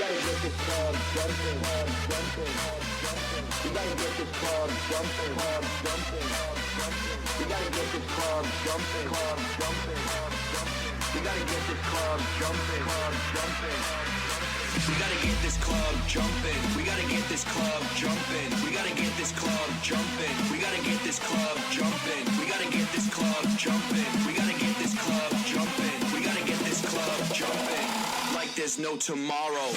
gotta get this club jumping, jumping, jumping. We gotta get this club jumping, jumping, jumping. We gotta get this club jumping, jumping, jumping. We gotta get this club jumping, jumping. We gotta get this club jumping. We gotta get this club jumping. We gotta get this club jumping. We gotta get this club jumping. We gotta get this club jumping. We gotta get this club jumping. We gotta get this club jumping. Like there's no tomorrow.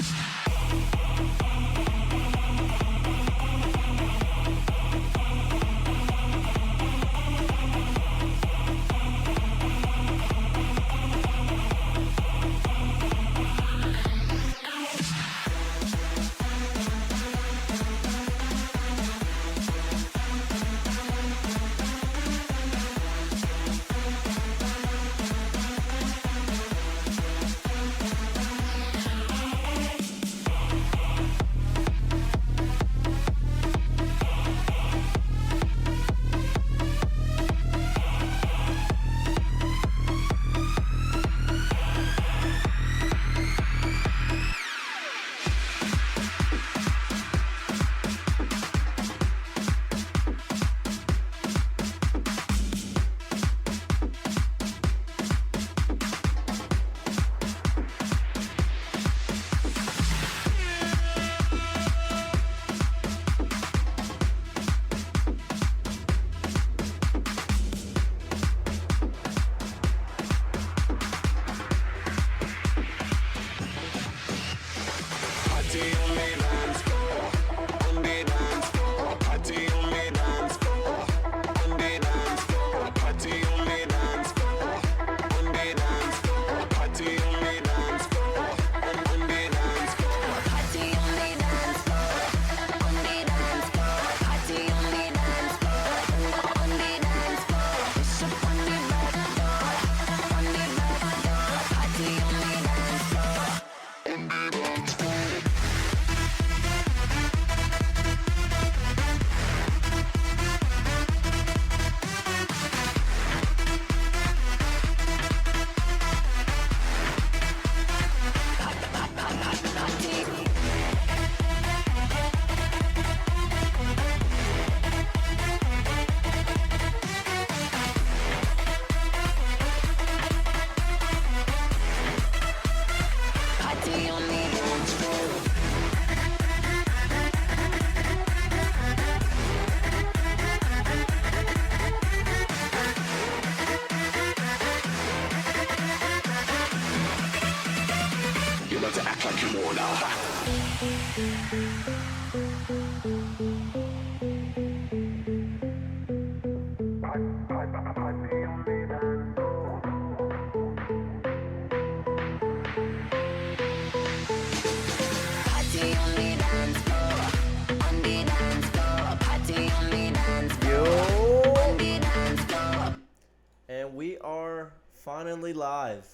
And we are finally live.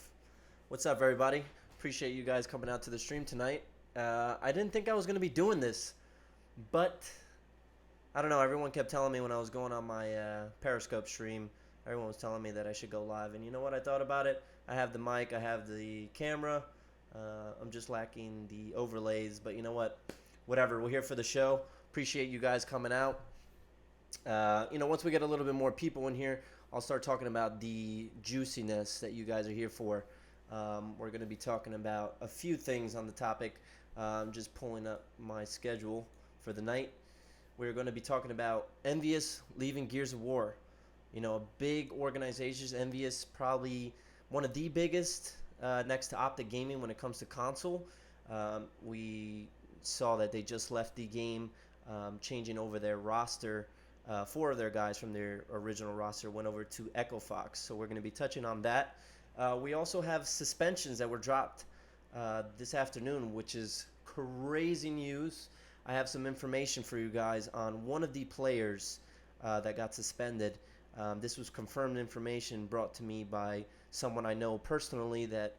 What's up, everybody? Appreciate you guys coming out to the stream tonight. I didn't think I was going to be doing this, but I don't know. Everyone kept telling me when I was going on my Periscope stream, everyone was telling me that I should go live. And you know what? I thought about it. I have the mic. I have the camera. I'm just lacking the overlays. But you know what? Whatever. We're here for the show. Appreciate you guys coming out. Once we get a little bit more people in here, I'll start talking about the juiciness that you guys are here for. We're going to be talking about a few things on the topic. I'm just pulling up my schedule for the night. We're going to be talking about Envious leaving Gears of War. You know, a big organization. Envious, probably one of the biggest next to Optic Gaming when it comes to console. We saw that they just left the game, changing over their roster. 4 of their guys from their original roster went over to Echo Fox, so we're going to be touching on that. We also have suspensions that were dropped this afternoon, which is crazy news. I have some information for you guys on one of the players that got suspended. This was confirmed information brought to me by someone I know personally that,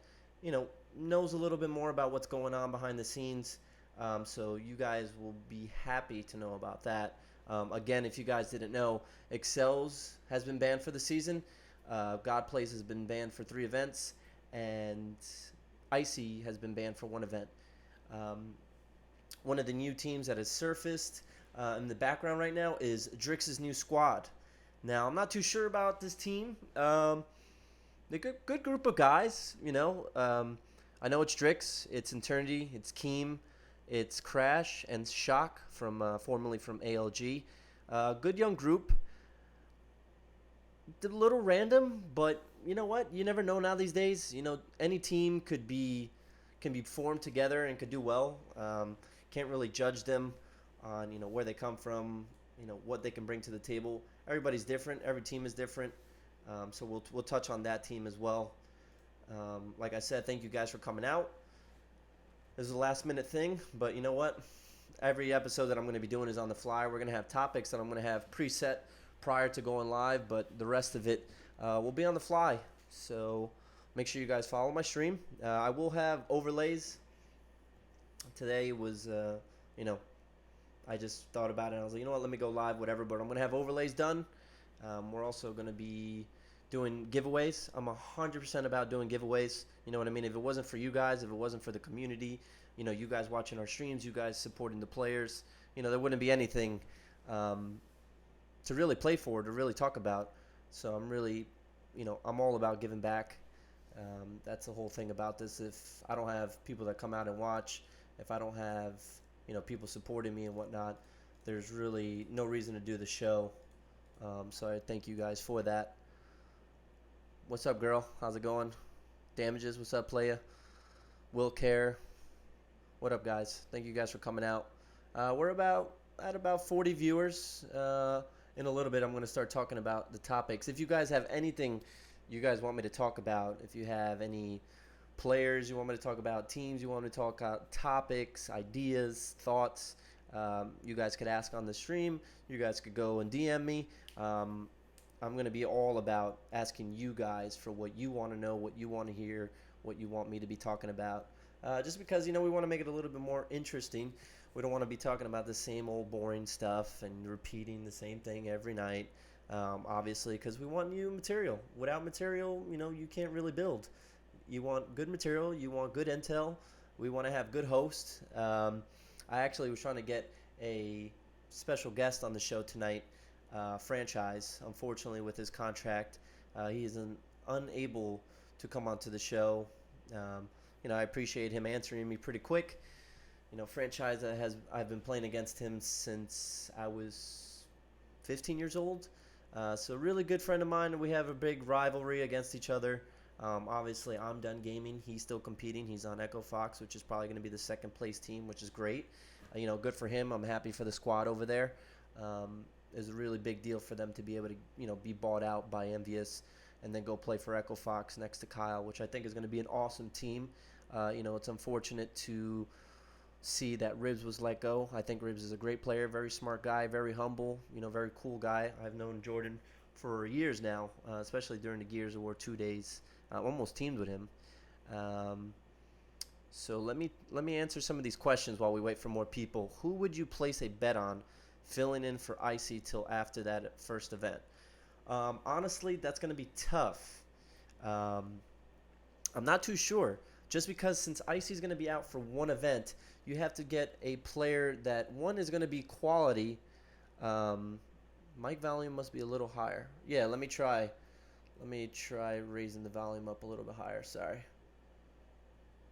knows a little bit more about what's going on behind the scenes. So you guys will be happy to know about that. Again, if you guys didn't know, Excels has been banned for the season. God Plays has been banned for 3 events, and Icy has been banned for 1 event. One of the new teams that has surfaced in the background right now is Drix's new squad. Now, I'm not too sure about this team. They're good group of guys, you know. I know it's Drix, it's Eternity, it's Keem, it's Crash, and Shock from formerly from ALG. Good young group. A little random, but you know what? You never know now these days. You know, any team can be formed together and could do well. Can't really judge them on where they come from, what they can bring to the table. Everybody's different. Every team is different. So we'll touch on that team as well. Like I said, thank you guys for coming out. This is a last minute thing, but you know what? Every episode that I'm going to be doing is on the fly. We're going to have topics that I'm going to have preset prior to going live, but the rest of it will be on the fly. So make sure you guys follow my stream. I will have overlays. Today was, I just thought about it. I was like, you know what, let me go live, whatever. But I'm going to have overlays done. We're also going to be doing giveaways. I'm 100% about doing giveaways. You know what I mean? If it wasn't for you guys, if it wasn't for the community, you guys watching our streams, you guys supporting the players, there wouldn't be anything to really play for, to really talk about. So I'm really, I'm all about giving back. That's the whole thing about this. If I don't have people that come out and watch, if I don't have, people supporting me and whatnot, there's really no reason to do the show. So I thank you guys for that. What's up, girl? How's it going? Damages, what's up, playa? Will Care. What up, guys? Thank you guys for coming out. We're at about 40 viewers. In a little bit, I'm going to start talking about the topics. If you guys have anything you guys want me to talk about, if you have any players you want me to talk about, teams you want me to talk about, topics, ideas, thoughts, you guys could ask on the stream. You guys could go and DM me. I'm going to be all about asking you guys for what you want to know, what you want to hear, what you want me to be talking about. Just because, we want to make it a little bit more interesting. We don't want to be talking about the same old boring stuff and repeating the same thing every night, obviously, because we want new material. Without material, you can't really build. You want good material. You want good intel. We want to have good hosts. I actually was trying to get a special guest on the show tonight, Franchise. Unfortunately, with his contract, he is unable to come onto the show. I appreciate him answering me pretty quick. Franchise I've been playing against him since I was 15 years old. So really good friend of mine. We have a big rivalry against each other. Obviously, I'm done gaming. He's still competing. He's on Echo Fox, which is probably going to be the second place team, which is great. Good for him. I'm happy for the squad over there. It's a really big deal for them to be able to, be bought out by Envious and then go play for Echo Fox next to Kyle, which I think is going to be an awesome team. It's unfortunate to see that Ribs was let go. I think Ribs is a great player, very smart guy, very humble, very cool guy. I've known Jordan for years now, especially during the Gears of War 2 days. Almost teamed with him. So let me answer some of these questions while we wait for more people. Who would you place a bet on filling in for Icy till after that first event? Honestly, that's going to be tough. I'm not too sure. Just because since Icy's going to be out for one event, you have to get a player that, one, is going to be quality. Mic volume must be a little higher. Yeah, let me try raising the volume up a little bit higher. Sorry.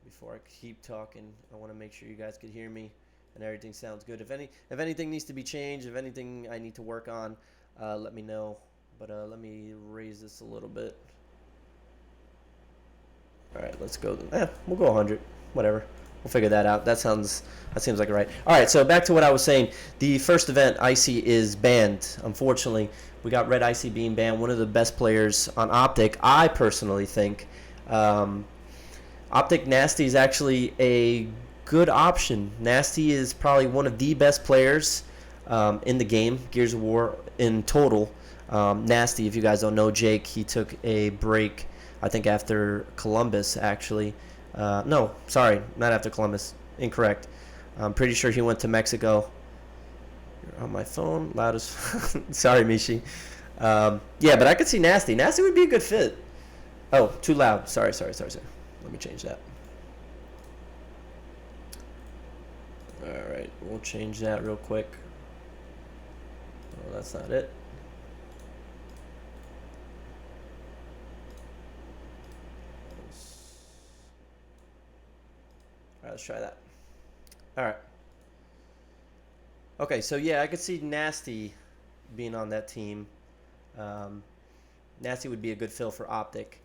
Before I keep talking, I want to make sure you guys can hear me and everything sounds good. If anything needs to be changed, if anything I need to work on, let me know. But let me raise this a little bit. All right, let's go. We'll go 100. Whatever. We'll figure that out. That seems like right. All right, so back to what I was saying. The first event, Icy, is banned. Unfortunately, we got Red Icy being banned. One of the best players on Optic, I personally think. Optic Nasty is actually a good option. Nasty is probably one of the best players in the game, Gears of War in total. Nasty, if you guys don't know Jake, he took a break, I think after Columbus, actually. No, sorry, not after Columbus. Incorrect. I'm pretty sure he went to Mexico. You're on my phone, loud as... Sorry, Mishi. Yeah, but I could see Nasty. Nasty would be a good fit. Oh, too loud. Sorry. Let me change that. Alright, we'll change that real quick. Oh, that's not it. Alright, let's try that. Alright. Okay, so yeah, I could see Nasty being on that team. Nasty would be a good fill for Optic.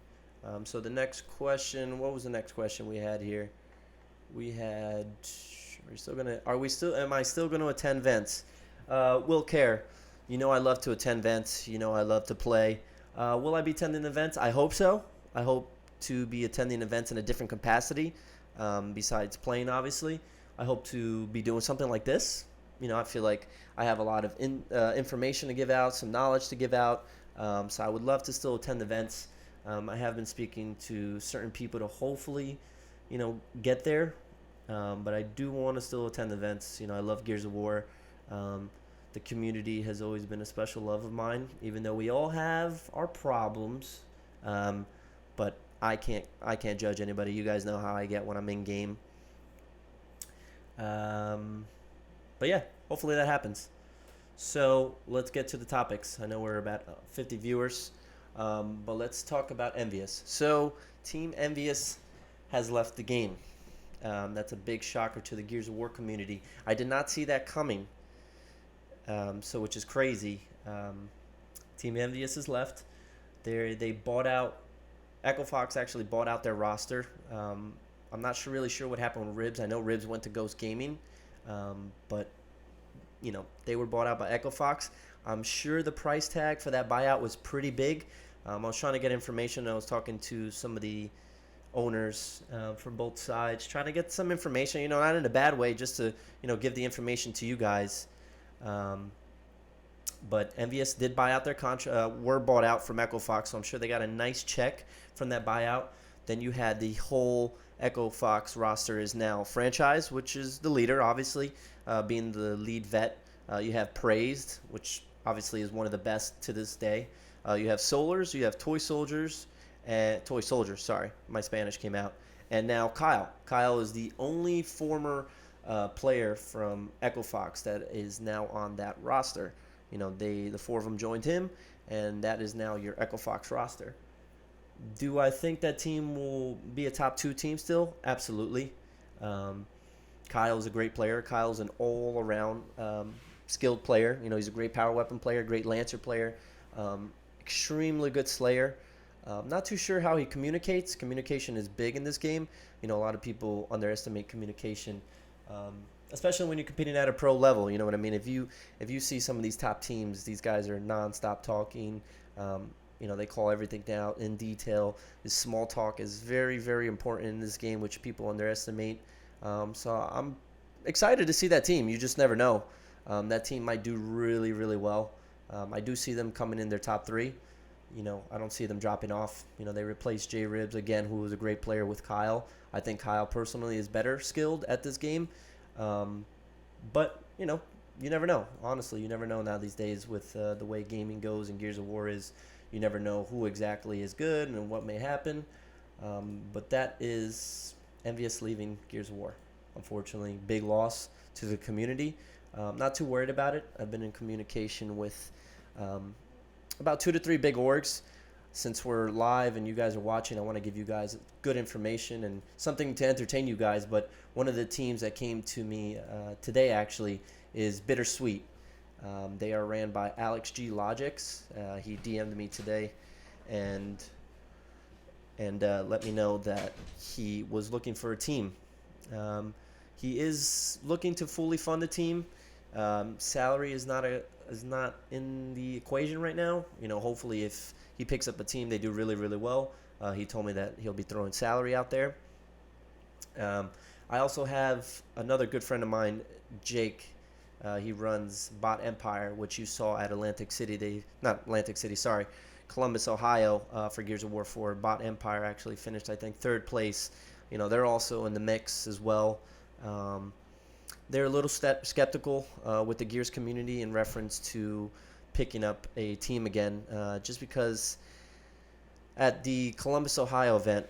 So the next question, what was the next question we had here? We had, am I still gonna attend Vents? Will Care, you know I love to attend Vents. You know I love to play. Will I be attending events? I hope so. I hope to be attending events in a different capacity, besides playing, obviously. I hope to be doing something like this. You know, I feel like I have a lot of information to give out, some knowledge to give out. So I would love to still attend events. I have been speaking to certain people to hopefully, you know, get there. But I do want to still attend events. You know, I love Gears of War. The community has always been a special love of mine, even though we all have our problems. But I can't judge anybody. You guys know how I get when I'm in game. But yeah, hopefully that happens. So let's get to the topics. I know we're about 50 viewers, but let's talk about Envious. So Team Envious has left the game. That's a big shocker to the Gears of War community. I did not see that coming, so which is crazy. Team Envious has left. They bought out. Echo Fox actually bought out their roster. I'm not really sure what happened with Ribs. I know Ribs went to Ghost Gaming, but you know, they were bought out by Echo Fox. I'm sure the price tag for that buyout was pretty big. I was trying to get information. I was talking to some of the owners from both sides, trying to get some information, you know, not in a bad way, just to, you know, give the information to you guys. But Envious did buy out their contract, were bought out from Echo Fox, so I'm sure they got a nice check from that buyout. Then you had the whole Echo Fox roster is now franchise, which is the leader, obviously, being the lead vet. You have Praised, which obviously is one of the best to this day. You have Solars, you have Toy Soldiers, sorry, my Spanish came out. And now Kyle. Kyle is the only former player from Echo Fox that is now on that roster. You know, the four of them joined him, and that is now your Echo Fox roster. Do I think that team will be a top 2 team still? Absolutely. Kyle's a great player. Kyle's an all-around skilled player. You know, he's a great power weapon player, great Lancer player, extremely good Slayer. Not too sure how he communicates. Communication is big in this game. You know, a lot of people underestimate communication, especially when you're competing at a pro level. You know what I mean? If you see some of these top teams, these guys are nonstop talking. You know, they call everything out in detail. This small talk is very, very important in this game, which people underestimate. So I'm excited to see that team. You just never know. That team might do really, really well. I do see them coming in their top 3. You know, I don't see them dropping off. You know, they replaced J Ribs again, who was a great player, with Kyle. I think Kyle personally is better skilled at this game. But, you know, you never know. Honestly, you never know now these days with the way gaming goes and Gears of War is. You never know who exactly is good and what may happen. But that is Envious leaving Gears of War. Unfortunately, big loss to the community. Not too worried about it. I've been in communication with about 2 to 3 big orgs. Since we're live and you guys are watching, I want to give you guys good information and something to entertain you guys. But one of the teams that came to me today actually is Bittersweet. They are ran by Alex G Logics. He DM'd me today and let me know that he was looking for a team. He is looking to fully fund a team. Salary is not in the equation right now. You know, hopefully if he picks up a team, they do really, really well. He told me that he'll be throwing salary out there. I also have another good friend of mine, Jake. He runs Bot Empire, which you saw at Columbus, Ohio, for Gears of War 4. Bot Empire actually finished, I think, 3rd place. You know, they're also in the mix as well. They're a little skeptical with the Gears community in reference to picking up a team again, just because at the Columbus, Ohio event,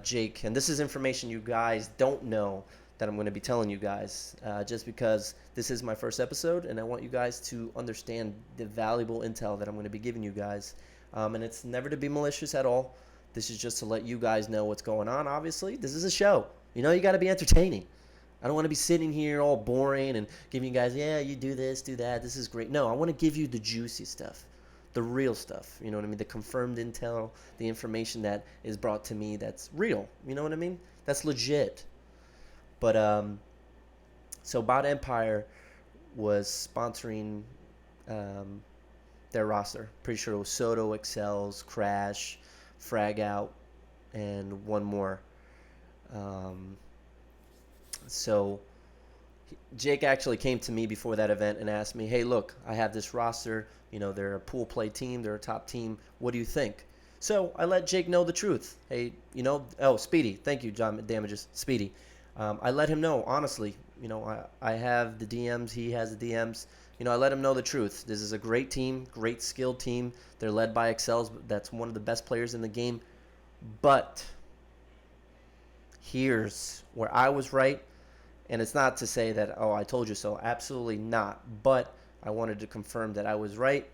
Jake, and this is information you guys don't know, that I'm going to be telling you guys, just because this is my first episode and I want you guys to understand the valuable intel that I'm going to be giving you guys. And it's never to be malicious at all. This is just to let you guys know what's going on. Obviously, this is a show. You got to be entertaining. I don't want to be sitting here all boring and giving you guys, yeah, you do this, do that. This is great. No, I want to give you the juicy stuff, the real stuff. You know what I mean? The confirmed intel, the information that is brought to me that's real. You know what I mean? That's legit. But so Bot Empire was sponsoring their roster. Pretty sure it was Soto, Excels, Crash, Frag Out, and one more. So Jake actually came to me before that event and asked me, hey, look, I have this roster. They're a pool play team. They're a top team. What do you think? So I let Jake know the truth. Hey, Speedy. Thank you, John Damages. Speedy. I let him know, honestly. I have the DMs. He has the DMs. I let him know the truth. This is a great team, great skilled team. They're led by Excels. That's one of the best players in the game. But here's where I was right. And it's not to say that, oh, I told you so. Absolutely not. But I wanted to confirm that I was right.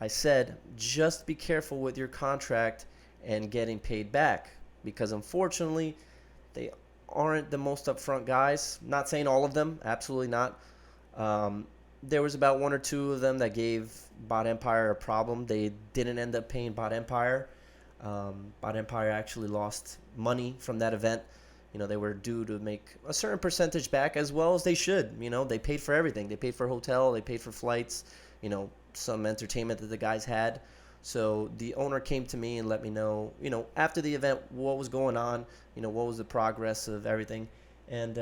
I said, just be careful with your contract and getting paid back. Because unfortunately, they aren't the most upfront guys. Not saying all of them. Absolutely not. There was about one or two of them that gave Bot Empire a problem. They didn't end up paying Bot Empire. Bot Empire actually lost money from that event. They were due to make a certain percentage back, as well as they should. They paid for everything. They paid for hotel. They paid for flights, some entertainment that the guys had. So the owner came to me and let me know, after the event, what was going on, what was the progress of everything. And,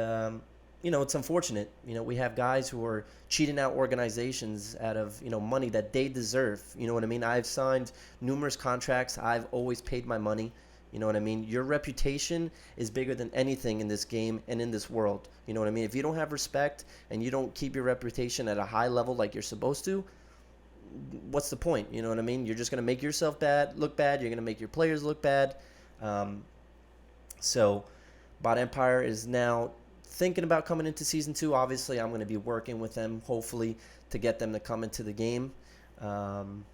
it's unfortunate. We have guys who are cheating out organizations out of, money that they deserve. You know what I mean? I've signed numerous contracts. I've always paid my money. You know what I mean? Your reputation is bigger than anything in this game and in this world. You know what I mean? If you don't have respect and you don't keep your reputation at a high level like you're supposed to, what's the point? You know what I mean? You're just going to make yourself look bad. You're going to make your players look bad. So Bot Empire is now thinking about coming into Season 2. Obviously, I'm going to be working with them, hopefully, to get them to come into the game. You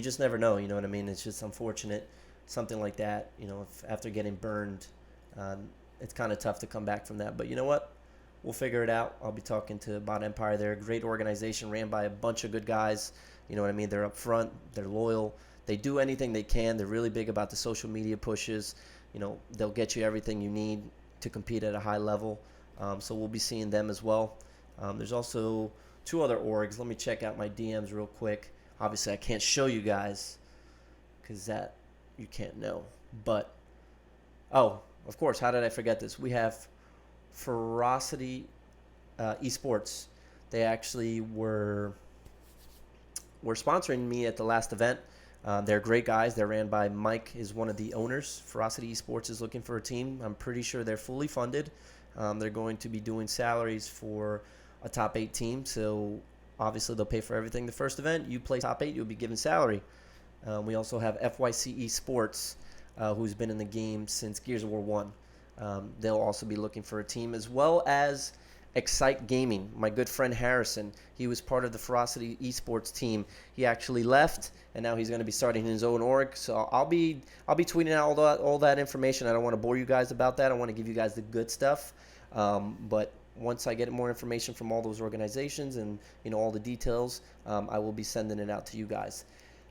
just never know, you know what I mean? It's just unfortunate. Something like that, if after getting burned, it's kind of tough to come back from that. But you know what? We'll figure it out. I'll be talking to Bot Empire. They're a great organization ran by a bunch of good guys. You know what I mean? They're upfront. They're loyal. They do anything they can. They're really big about the social media pushes. They'll get you everything you need to compete at a high level. So we'll be seeing them as well. There's also two other orgs. Let me check out my DMs real quick. Obviously, I can't show you guys because that you can't know. But, oh, of course, how did I forget this? We have Ferocity Esports. They actually were sponsoring me at the last event. They're great guys. They're ran by Mike, is one of the owners. Ferocity Esports is looking for a team. I'm pretty sure they're fully funded. They're going to be doing salaries for a top 8 team. So, obviously, they'll pay for everything. The first event, you play top 8, you'll be given salary. We also have FYC Esports, who's been in the game since Gears of War 1. They'll also be looking for a team, as well as Excite Gaming. My good friend Harrison, he was part of the Ferocity Esports team. He actually left, and now he's going to be starting his own org. So I'll be tweeting out all that information. I don't want to bore you guys about that. I want to give you guys the good stuff. But once I get more information from all those organizations and all the details, I will be sending it out to you guys.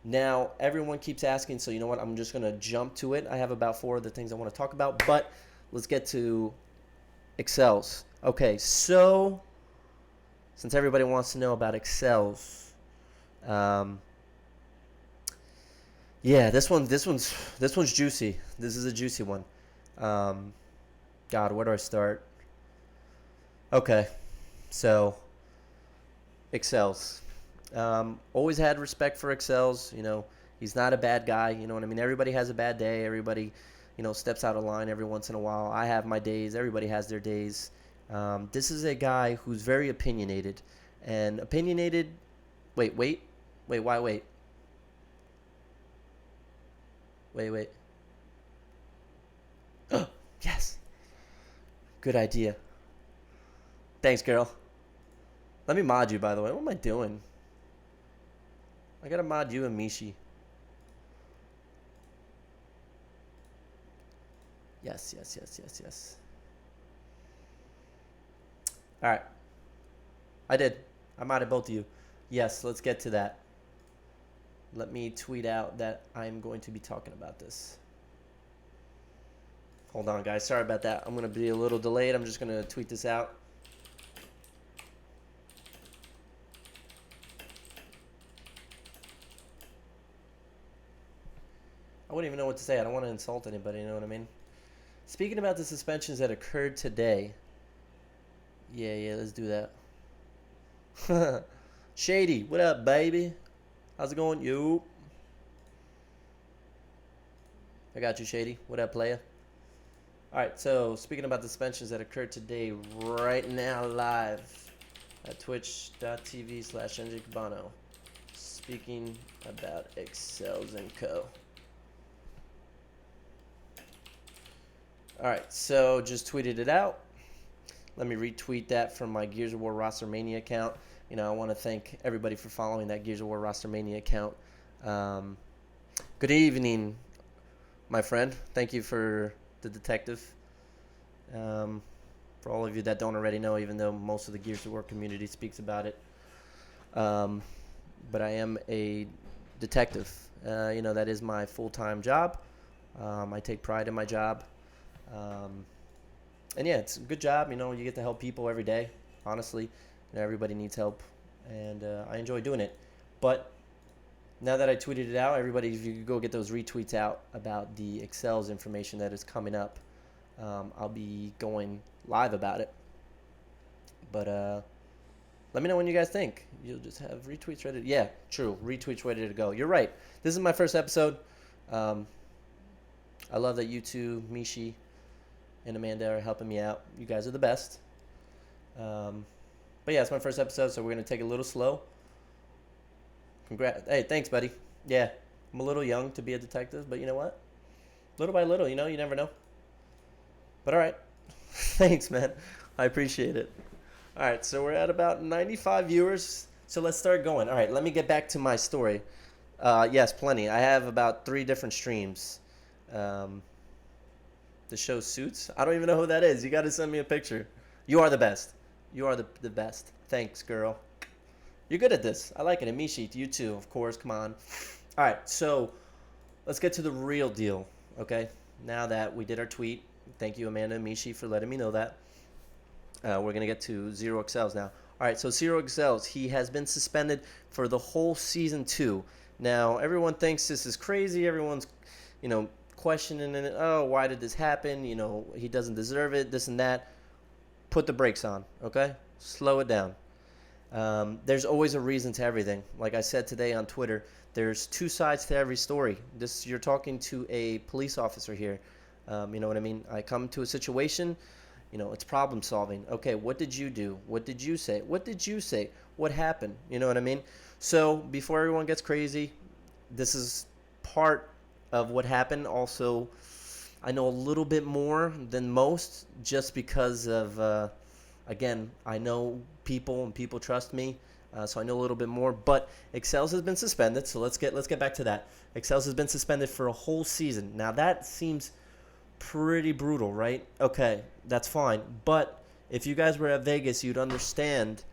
Now, everyone keeps asking, so you know what? I'm just going to jump to it. I have about 4 other things I want to talk about, but let's get to Excels. Okay, so since everybody wants to know about Excels, yeah, this one's juicy. This is a juicy one. God, where do I start? Okay, so Excels. Always had respect for Excels. He's not a bad guy. You know what I mean? Everybody has a bad day. Everybody, steps out of line every once in a while. I have my days. Everybody has their days. This is a guy who's very opinionated. And opinionated... Wait. Wait. Yes. Good idea. Thanks, girl. Let me mod you, by the way. What am I doing? I gotta mod you and Mishi. Yes, yes, yes, yes, yes. All right. I did. I modded both of you. Yes, let's get to that. Let me tweet out that I'm going to be talking about this. Hold on, guys. Sorry about that. I'm going to be a little delayed. I'm just going to tweet this out. I wouldn't even know what to say. I don't want to insult anybody, you know what I mean? Speaking about the suspensions that occurred today. Yeah, let's do that. Shady, what up, baby? How's it going? Yo. I got you, Shady. What up, playa? Alright, so speaking about the suspensions that occurred today, right now live at twitch.tv/NJCabano. Speaking about Excels and Co. Alright, so just tweeted it out. Let me retweet that from my Gears of War Roster Mania account. You know, I want to thank everybody for following that Gears of War Roster Mania account. Good evening, my friend. Thank you for the detective. For all of you that don't already know, even though most of the Gears of War community speaks about it. But I am a detective. You know, that is my full-time job. I take pride in my job. And yeah, it's a good job. You know, you get to help people every day. Honestly, you know, everybody needs help, and I enjoy doing it. But now that I tweeted it out, everybody, if you could go get those retweets out about the Excels information that is coming up, I'll be going live about it. But let me know when you guys think. You'll just have retweets ready. Yeah, true. Retweets ready to go. You're right. This is my first episode. I love that you two, Mishi and Amanda, are helping me out. You guys are the best. But yeah, it's my first episode, so we're going to take it a little slow. Congrats. Hey, thanks, buddy. Yeah, I'm a little young to be a detective, but you know what? Little by little, you know, you never know. But all right. Thanks, man. I appreciate it. All right, so we're at about 95 viewers, so let's start going. All right, let me get back to my story. Yes, plenty. I have about 3 different streams. The show Suits. I don't even know who that is. You got to send me a picture. You are the best. You are the best. Thanks, girl. You're good at this. I like it. And Mishi, you too, of course. Come on. All right, so let's get to the real deal, okay? Now that we did our tweet, thank you, Amanda and Mishi, for letting me know that. We're going to get to Zero Excels now. All right, so Zero Excels, he has been suspended for the whole Season 2. Now, everyone thinks this is crazy. Everyone's, you know, questioning it. Oh, why did this happen? You know, he doesn't deserve it, this and that. Put the brakes on, okay? Slow it down. There's always a reason to everything. Like I said today on Twitter, there's 2 sides to every story. You're talking to a police officer here. You know what I mean? I come to a situation, you know, it's problem solving. Okay, what did you do? What did you say? What did you say? What happened? You know what I mean? So before everyone gets crazy, this is part of what happened. Also, I know a little bit more than most just because of, again, I know people and people trust me. So I know a little bit more, but Excels has been suspended. So let's get back to that. Excels has been suspended for a whole season. Now that seems pretty brutal, right? Okay, that's fine. But if you guys were at Vegas, you'd understand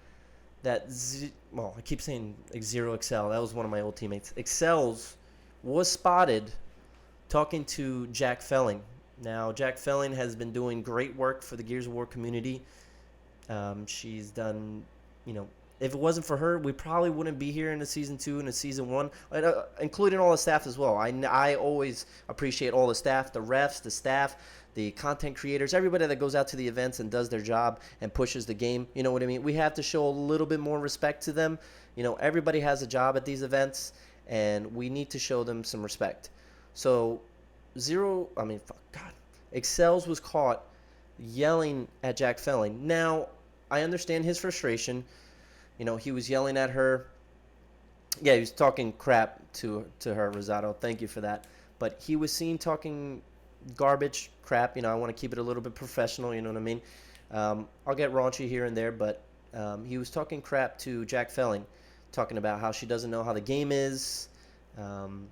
that. Well, I keep saying Zero Excel. That was one of my old teammates. Excels was spotted talking to Jack Felling. Now, Jack Felling has been doing great work for the Gears of War community. She's done, you know, if it wasn't for her, we probably wouldn't be here in the Season 2 and the Season 1, including all the staff as well. I always appreciate all the staff, the refs, the staff, the content creators, everybody that goes out to the events and does their job and pushes the game. You know what I mean? We have to show a little bit more respect to them. You know, everybody has a job at these events, and we need to show them some respect. So, Excels was caught yelling at Jack Felling. Now, I understand his frustration. You know, he was yelling at her. Yeah, he was talking crap to her, Rosado. Thank you for that. But he was seen talking garbage crap. I want to keep it a little bit professional. You know what I mean? I'll get raunchy here and there, but he was talking crap to Jack Felling, talking about how she doesn't know how the game is. Um,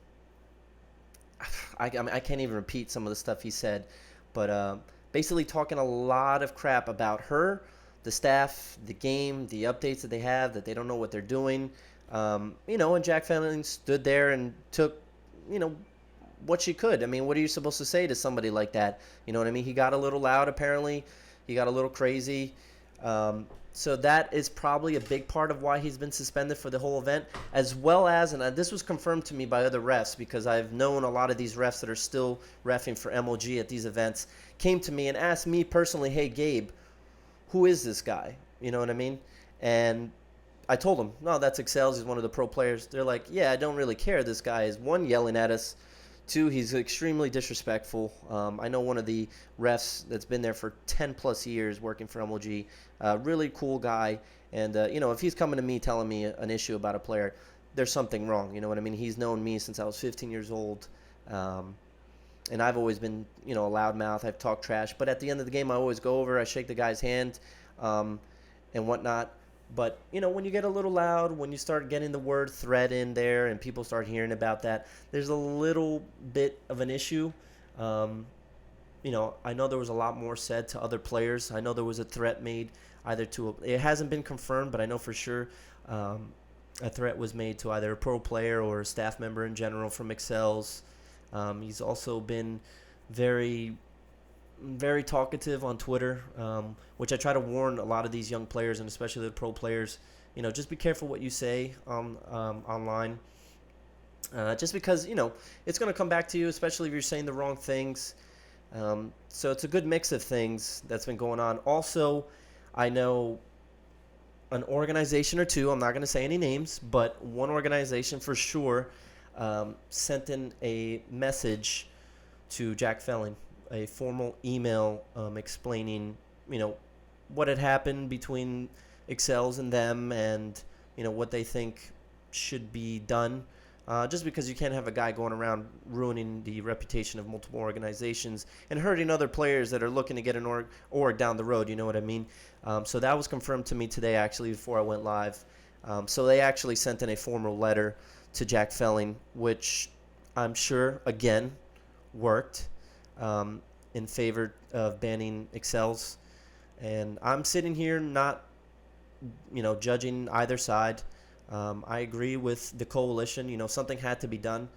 I mean, I can't even repeat some of the stuff he said, but basically talking a lot of crap about her, the staff, the game, the updates that they have, that they don't know what they're doing. And Jack Felling stood there and took, what she could. I mean, what are you supposed to say to somebody like that? You know what I mean? He got a little loud, apparently. He got a little crazy. So that is probably a big part of why he's been suspended for the whole event, as well as, and this was confirmed to me by other refs, because I've known a lot of these refs that are still reffing for MLG at these events, came to me and asked me personally, hey, Gabe, who is this guy? You know what I mean? And I told them, no, that's Excels. He's one of the pro players. They're like, yeah, I don't really care. This guy is, one, yelling at us. Two, he's extremely disrespectful. I know one of the refs that's been there for 10 plus years working for MLG. Really cool guy. And, if he's coming to me telling me an issue about a player, there's something wrong. You know what I mean? He's known me since I was 15 years old. And I've always been, a loudmouth. I've talked trash. But at the end of the game, I always go over. I shake the guy's hand and whatnot. But, when you get a little loud, when you start getting the word threat in there and people start hearing about that, there's a little bit of an issue. I know there was a lot more said to other players. I know there was a threat made either to it hasn't been confirmed, but I know for sure a threat was made to either a pro player or a staff member in general from Excels. He's also been very talkative on Twitter, which I try to warn a lot of these young players and especially the pro players. Just be careful what you say online. Just because it's going to come back to you, especially if you're saying the wrong things. So it's a good mix of things that's been going on. Also, I know an organization or two. I'm not going to say any names, but one organization for sure sent in a message to Jack Felling, a formal email explaining, what had happened between Excels and them and, what they think should be done. Just because you can't have a guy going around ruining the reputation of multiple organizations and hurting other players that are looking to get an org down the road, you know what I mean? So that was confirmed to me today, actually, before I went live. So they actually sent in a formal letter to Jack Felling, which I'm sure, again, worked. In favor of banning Excels. And I'm sitting here not, judging either side. I agree with the coalition. Something had to be done.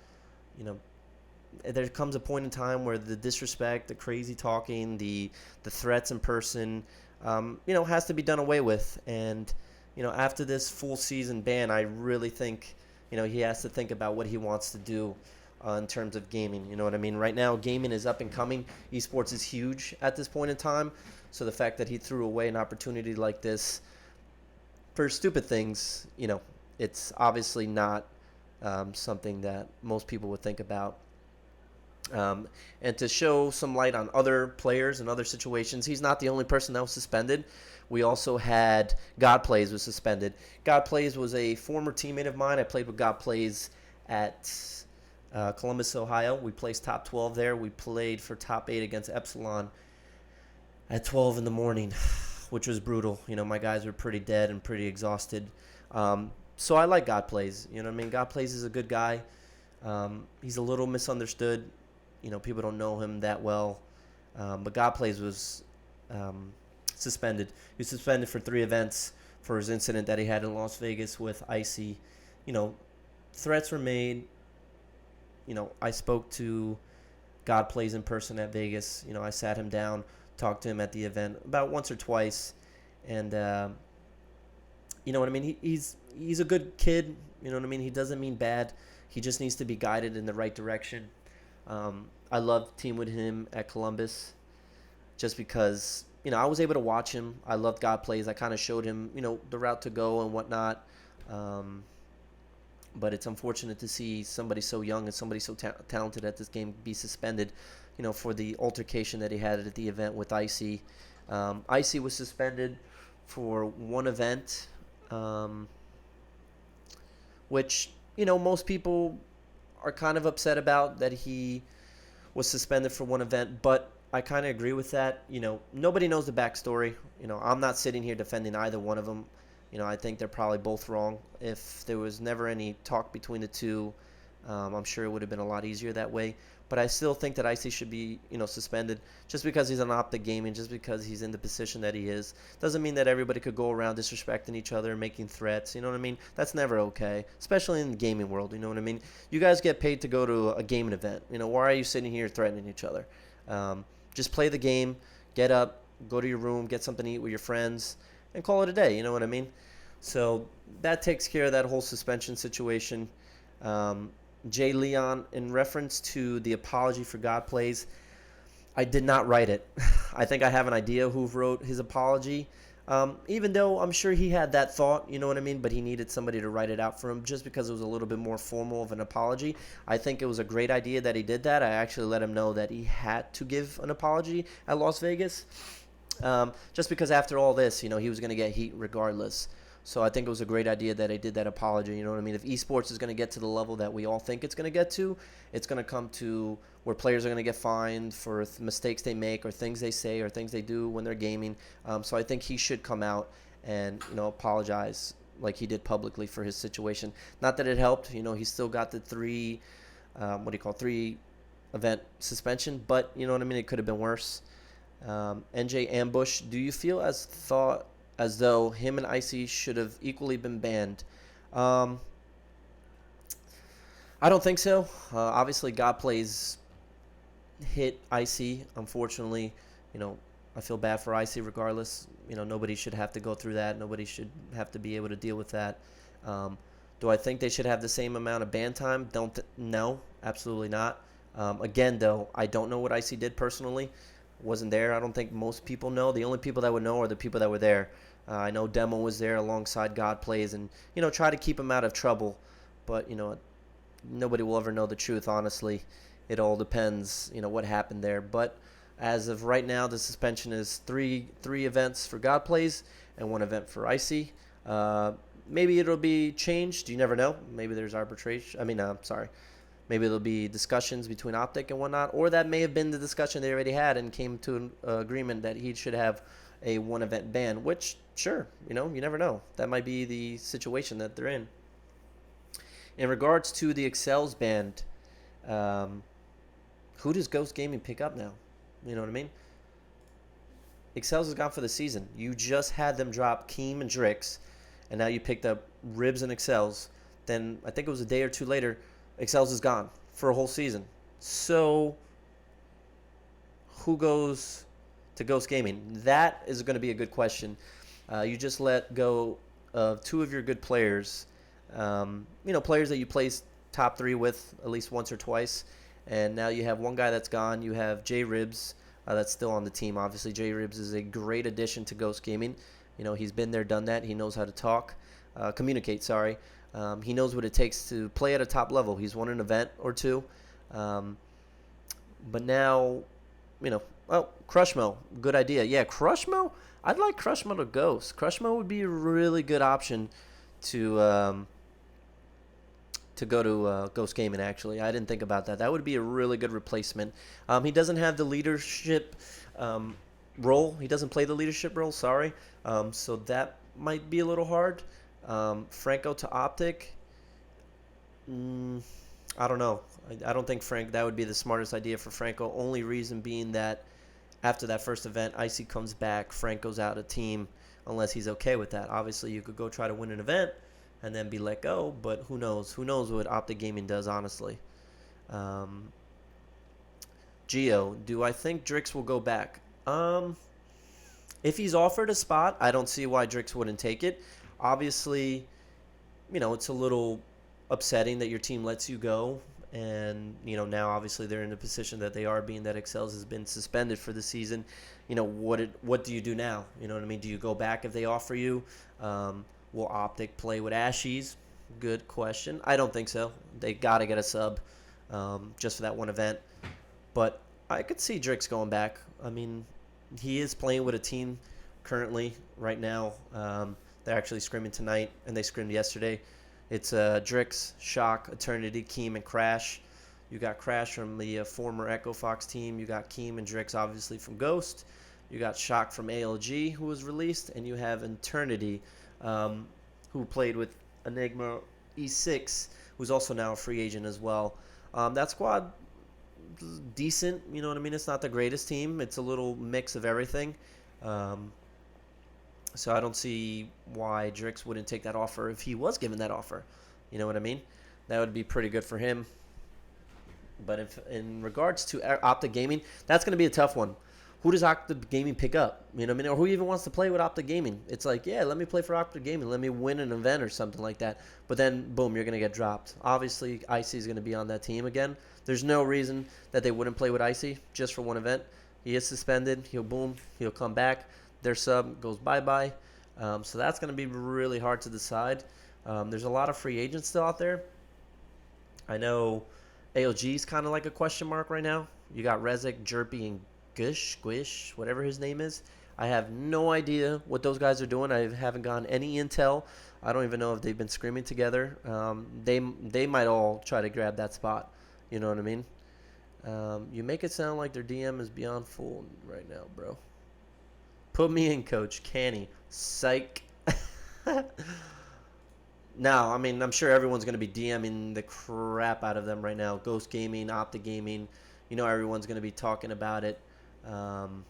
There comes a point in time where the disrespect, the crazy talking, the threats in person, has to be done away with. And, after this full season ban, I really think, he has to think about what he wants to do in terms of gaming. You know what I mean? Right now, gaming is up and coming. Esports is huge at this point in time. So the fact that he threw away an opportunity like this for stupid things, it's obviously not something that most people would think about. And to show some light on other players and other situations, he's not the only person that was suspended. We also had God Plays was suspended. God Plays was a former teammate of mine. I played with God Plays at Columbus, Ohio. We placed top 12 there. We played for top 8 against Epsilon at 12 in the morning, which was brutal. My guys were pretty dead and pretty exhausted. So I like God Plays. You know what I mean? God Plays is a good guy. He's a little misunderstood. People don't know him that well. But God Plays was suspended. He was suspended for 3 events for his incident that he had in Las Vegas with Icy. Threats were made. I spoke to God Plays in person at Vegas. I sat him down, talked to him at the event about once or twice. And, you know what I mean? He's a good kid. You know what I mean? He doesn't mean bad. He just needs to be guided in the right direction. I love teaming with him at Columbus just because, I was able to watch him. I loved God Plays. I kind of showed him, the route to go and whatnot. But it's unfortunate to see somebody so young and somebody so talented at this game be suspended, for the altercation that he had at the event with Icy. Icy was suspended for one event, which, most people are kind of upset about, that he was suspended for one event, but I kind of agree with that. Nobody knows the backstory. I'm not sitting here defending either one of them. I think they're probably both wrong. If there was never any talk between the two, I'm sure it would have been a lot easier that way. But I still think that Icy should be, suspended just because he's on Optic Gaming, just because he's in the position that he is. Doesn't mean that everybody could go around disrespecting each other, making threats. You know what I mean? That's never okay, especially in the gaming world. You know what I mean? You guys get paid to go to a gaming event. Why are you sitting here threatening each other? Just play the game, get up, go to your room, get something to eat with your friends, and call it a day. You know what I mean? So that takes care of that whole suspension situation. Jay Leon, in reference to the apology for God Plays, I did not write it. I think I have an idea who wrote his apology, even though I'm sure he had that thought, you know what I mean, but he needed somebody to write it out for him just because it was a little bit more formal of an apology. I think it was a great idea that he did that. I actually let him know that he had to give an apology at Las Vegas, just because after all this, he was going to get heat regardless. So I think it was a great idea that he did that apology. You know what I mean? If esports is going to get to the level that we all think it's going to get to, it's going to come to where players are going to get fined for mistakes they make or things they say or things they do when they're gaming. So I think he should come out and, apologize like he did publicly for his situation. Not that it helped. He still got the 3 event suspension, but you know what I mean? It could have been worse. NJ Ambush, do you feel as though him and Icy should have equally been banned? I don't think so. Obviously, God Plays hit Icy. Unfortunately, I feel bad for Icy regardless. Nobody should have to go through that. Nobody should have to be able to deal with that. Do I think they should have the same amount of ban time? No, absolutely not. Again, though, I don't know what Icy did personally. Wasn't there. I don't think most people know. The only people that would know are the people that were there. I know Demo was there alongside God Plays and, try to keep him out of trouble. But, nobody will ever know the truth, honestly. It all depends, what happened there. But as of right now, the suspension is three events for God Plays and 1 event for Icy. Maybe it'll be changed. You never know. Maybe there's arbitration. Maybe there'll be discussions between Optic and whatnot, or that may have been the discussion they already had and came to an agreement that he should have a 1 event ban, which, sure, you never know. That might be the situation that they're in. In regards to the Excels ban, who does Ghost Gaming pick up now? You know what I mean? Excels is gone for the season. You just had them drop Keem and Drix, and now you picked up Ribs and Excels. Then I think it was a day or two later, Excels is gone for a whole season. So who goes to Ghost Gaming? That is going to be a good question. You just let go of 2 of your good players, players that you placed top 3 with at least once or twice, and now you have one guy that's gone. You have J Ribs that's still on the team. Obviously, J Ribs is a great addition to Ghost Gaming. He's been there, done that. He knows how to communicate. He knows what it takes to play at a top level. He's won an event or 2. But now, Crushmo, good idea. Yeah, Crushmo, I'd like Crushmo to Ghost. Crushmo would be a really good option to go to Ghost Gaming, actually. I didn't think about that. That would be a really good replacement. He doesn't have the leadership role. He doesn't play the leadership role, so that might be a little hard. Franco to Optic, I don't know. I don't think that would be the smartest idea for Franco. Only reason being that after that first event, Icy comes back, Franco's out of team, unless he's okay with that. Obviously, you could go try to win an event and then be let go, but who knows? Who knows what Optic Gaming does, honestly. Geo, do I think Drix will go back? If he's offered a spot, I don't see why Drix wouldn't take it. Obviously, it's a little upsetting that your team lets you go. And, now obviously they're in a position that they are, being that Excels has been suspended for the season. What do you do now? You know what I mean? Do you go back if they offer you? Will Optic play with Ashies? Good question. I don't think so. They got to get a sub just for that 1 event. But I could see Drix going back. I mean, he is playing with a team currently right now. They're actually scrimming tonight, and they scrimmed yesterday. It's Drix, Shock, Eternity, Keem, and Crash. You got Crash from the former Echo Fox team. You got Keem and Drix, obviously, from Ghost. You got Shock from ALG, who was released. And you have Eternity, who played with Enigma E6, who's also now a free agent as well. That squad, decent. You know what I mean? It's not the greatest team. It's a little mix of everything. So I don't see why Drix wouldn't take that offer if he was given that offer. You know what I mean? That would be pretty good for him. But if in regards to Optic Gaming, that's going to be a tough one. Who does Optic Gaming pick up? You know what I mean? Or who even wants to play with Optic Gaming? It's like, yeah, let me play for Optic Gaming. Let me win an event or something like that. But then, boom, you're going to get dropped. Obviously, Icy is going to be on that team again. There's no reason that they wouldn't play with Icy just for one event. He is suspended. He'll come back. Their sub goes bye-bye. So that's going to be really hard to decide. There's a lot of free agents still out there. I know ALG is kind of like a question mark right now. You got Rezik, Jerpy, and Squish, whatever his name is. I have no idea what those guys are doing. I haven't gotten any intel. I don't even know if they've been screaming together. They might all try to grab that spot. You know what I mean? You make it sound like their DM is beyond full right now, bro. Put me in, Coach. Canny. Psych. Now, I mean, I'm sure everyone's going to be DMing the crap out of them right now. Ghost Gaming, Optic Gaming. You know, everyone's going to be talking about it and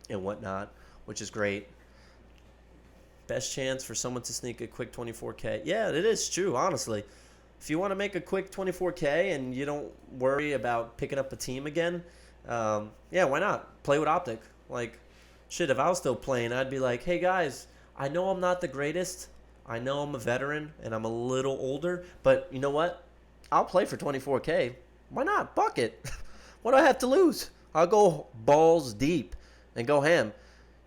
whatnot, which is great. Best chance for someone to sneak a quick 24K. Yeah, it is true, honestly. If you want to make a quick 24K and you don't worry about picking up a team again, yeah, why not? Play with Optic. Like, shit, if I was still playing, I'd be like, hey, guys, I know I'm not the greatest. I know I'm a veteran and I'm a little older, but you know what? I'll play for 24K. Why not? Fuck it. What do I have to lose? I'll go balls deep and go ham.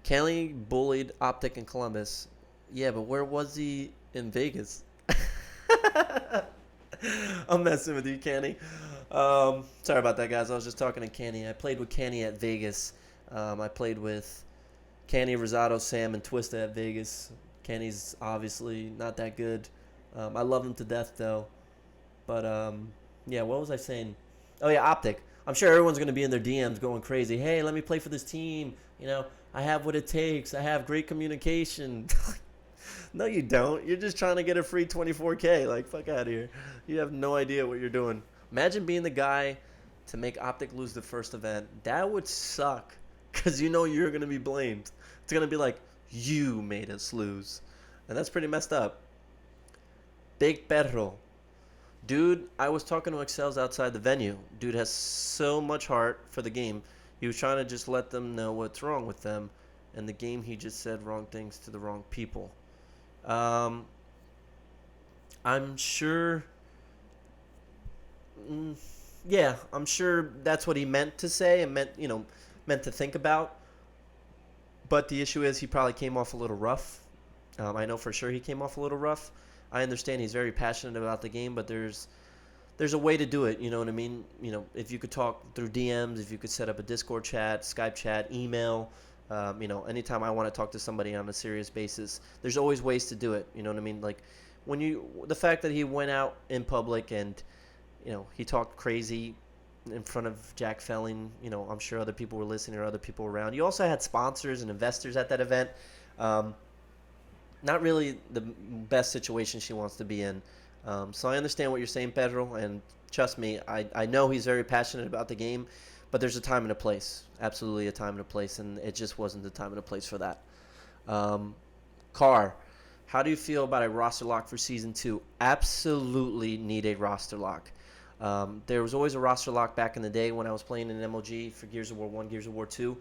Kelly bullied Optic in Columbus. Yeah, but where was he in Vegas? I'm messing with you, Kenny. Sorry about that, guys. I was just talking to Kenny. I played with Kenny at Vegas. I played with Kenny, Rosado, Sam, and Twista at Vegas. Kenny's obviously not that good. I love him to death, though. But, yeah, what was I saying? Oh, yeah, Optic. I'm sure everyone's going to be in their DMs going crazy. Hey, let me play for this team. You know, I have what it takes. I have great communication. No, you don't. You're just trying to get a free 24K. Like, fuck out of here. You have no idea what you're doing. Imagine being the guy to make Optic lose the first event. That would suck because you know you're going to be blamed. It's going to be like, you made us lose. And that's pretty messed up. Big Perro. Dude, I was talking to Excels outside the venue. Dude has so much heart for the game. He was trying to just let them know what's wrong with them. And the game, he just said wrong things to the wrong people. I'm sure... yeah, I'm sure that's what he meant to say and meant to think about. But the issue is he probably came off a little rough. I know for sure he came off a little rough. I understand he's very passionate about the game, but there's a way to do it. You know what I mean? You know, if you could talk through DMs, if you could set up a Discord chat, Skype chat, email. Anytime I want to talk to somebody on a serious basis, there's always ways to do it. You know what I mean? Like the fact that he went out in public and, he talked crazy in front of Jack Felling, I'm sure other people were listening or other people around. You also had sponsors and investors at that event. Not really the best situation she wants to be in. So I understand what you're saying, Pedro, and trust me, I know he's very passionate about the game, but there's a time and a place. Absolutely a time and a place, and it just wasn't the time and a place for that. Carr, how do you feel about a roster lock for Season 2? Absolutely need a roster lock. There was always a roster lock back in the day when I was playing in MLG for Gears of War 1, Gears of War 2.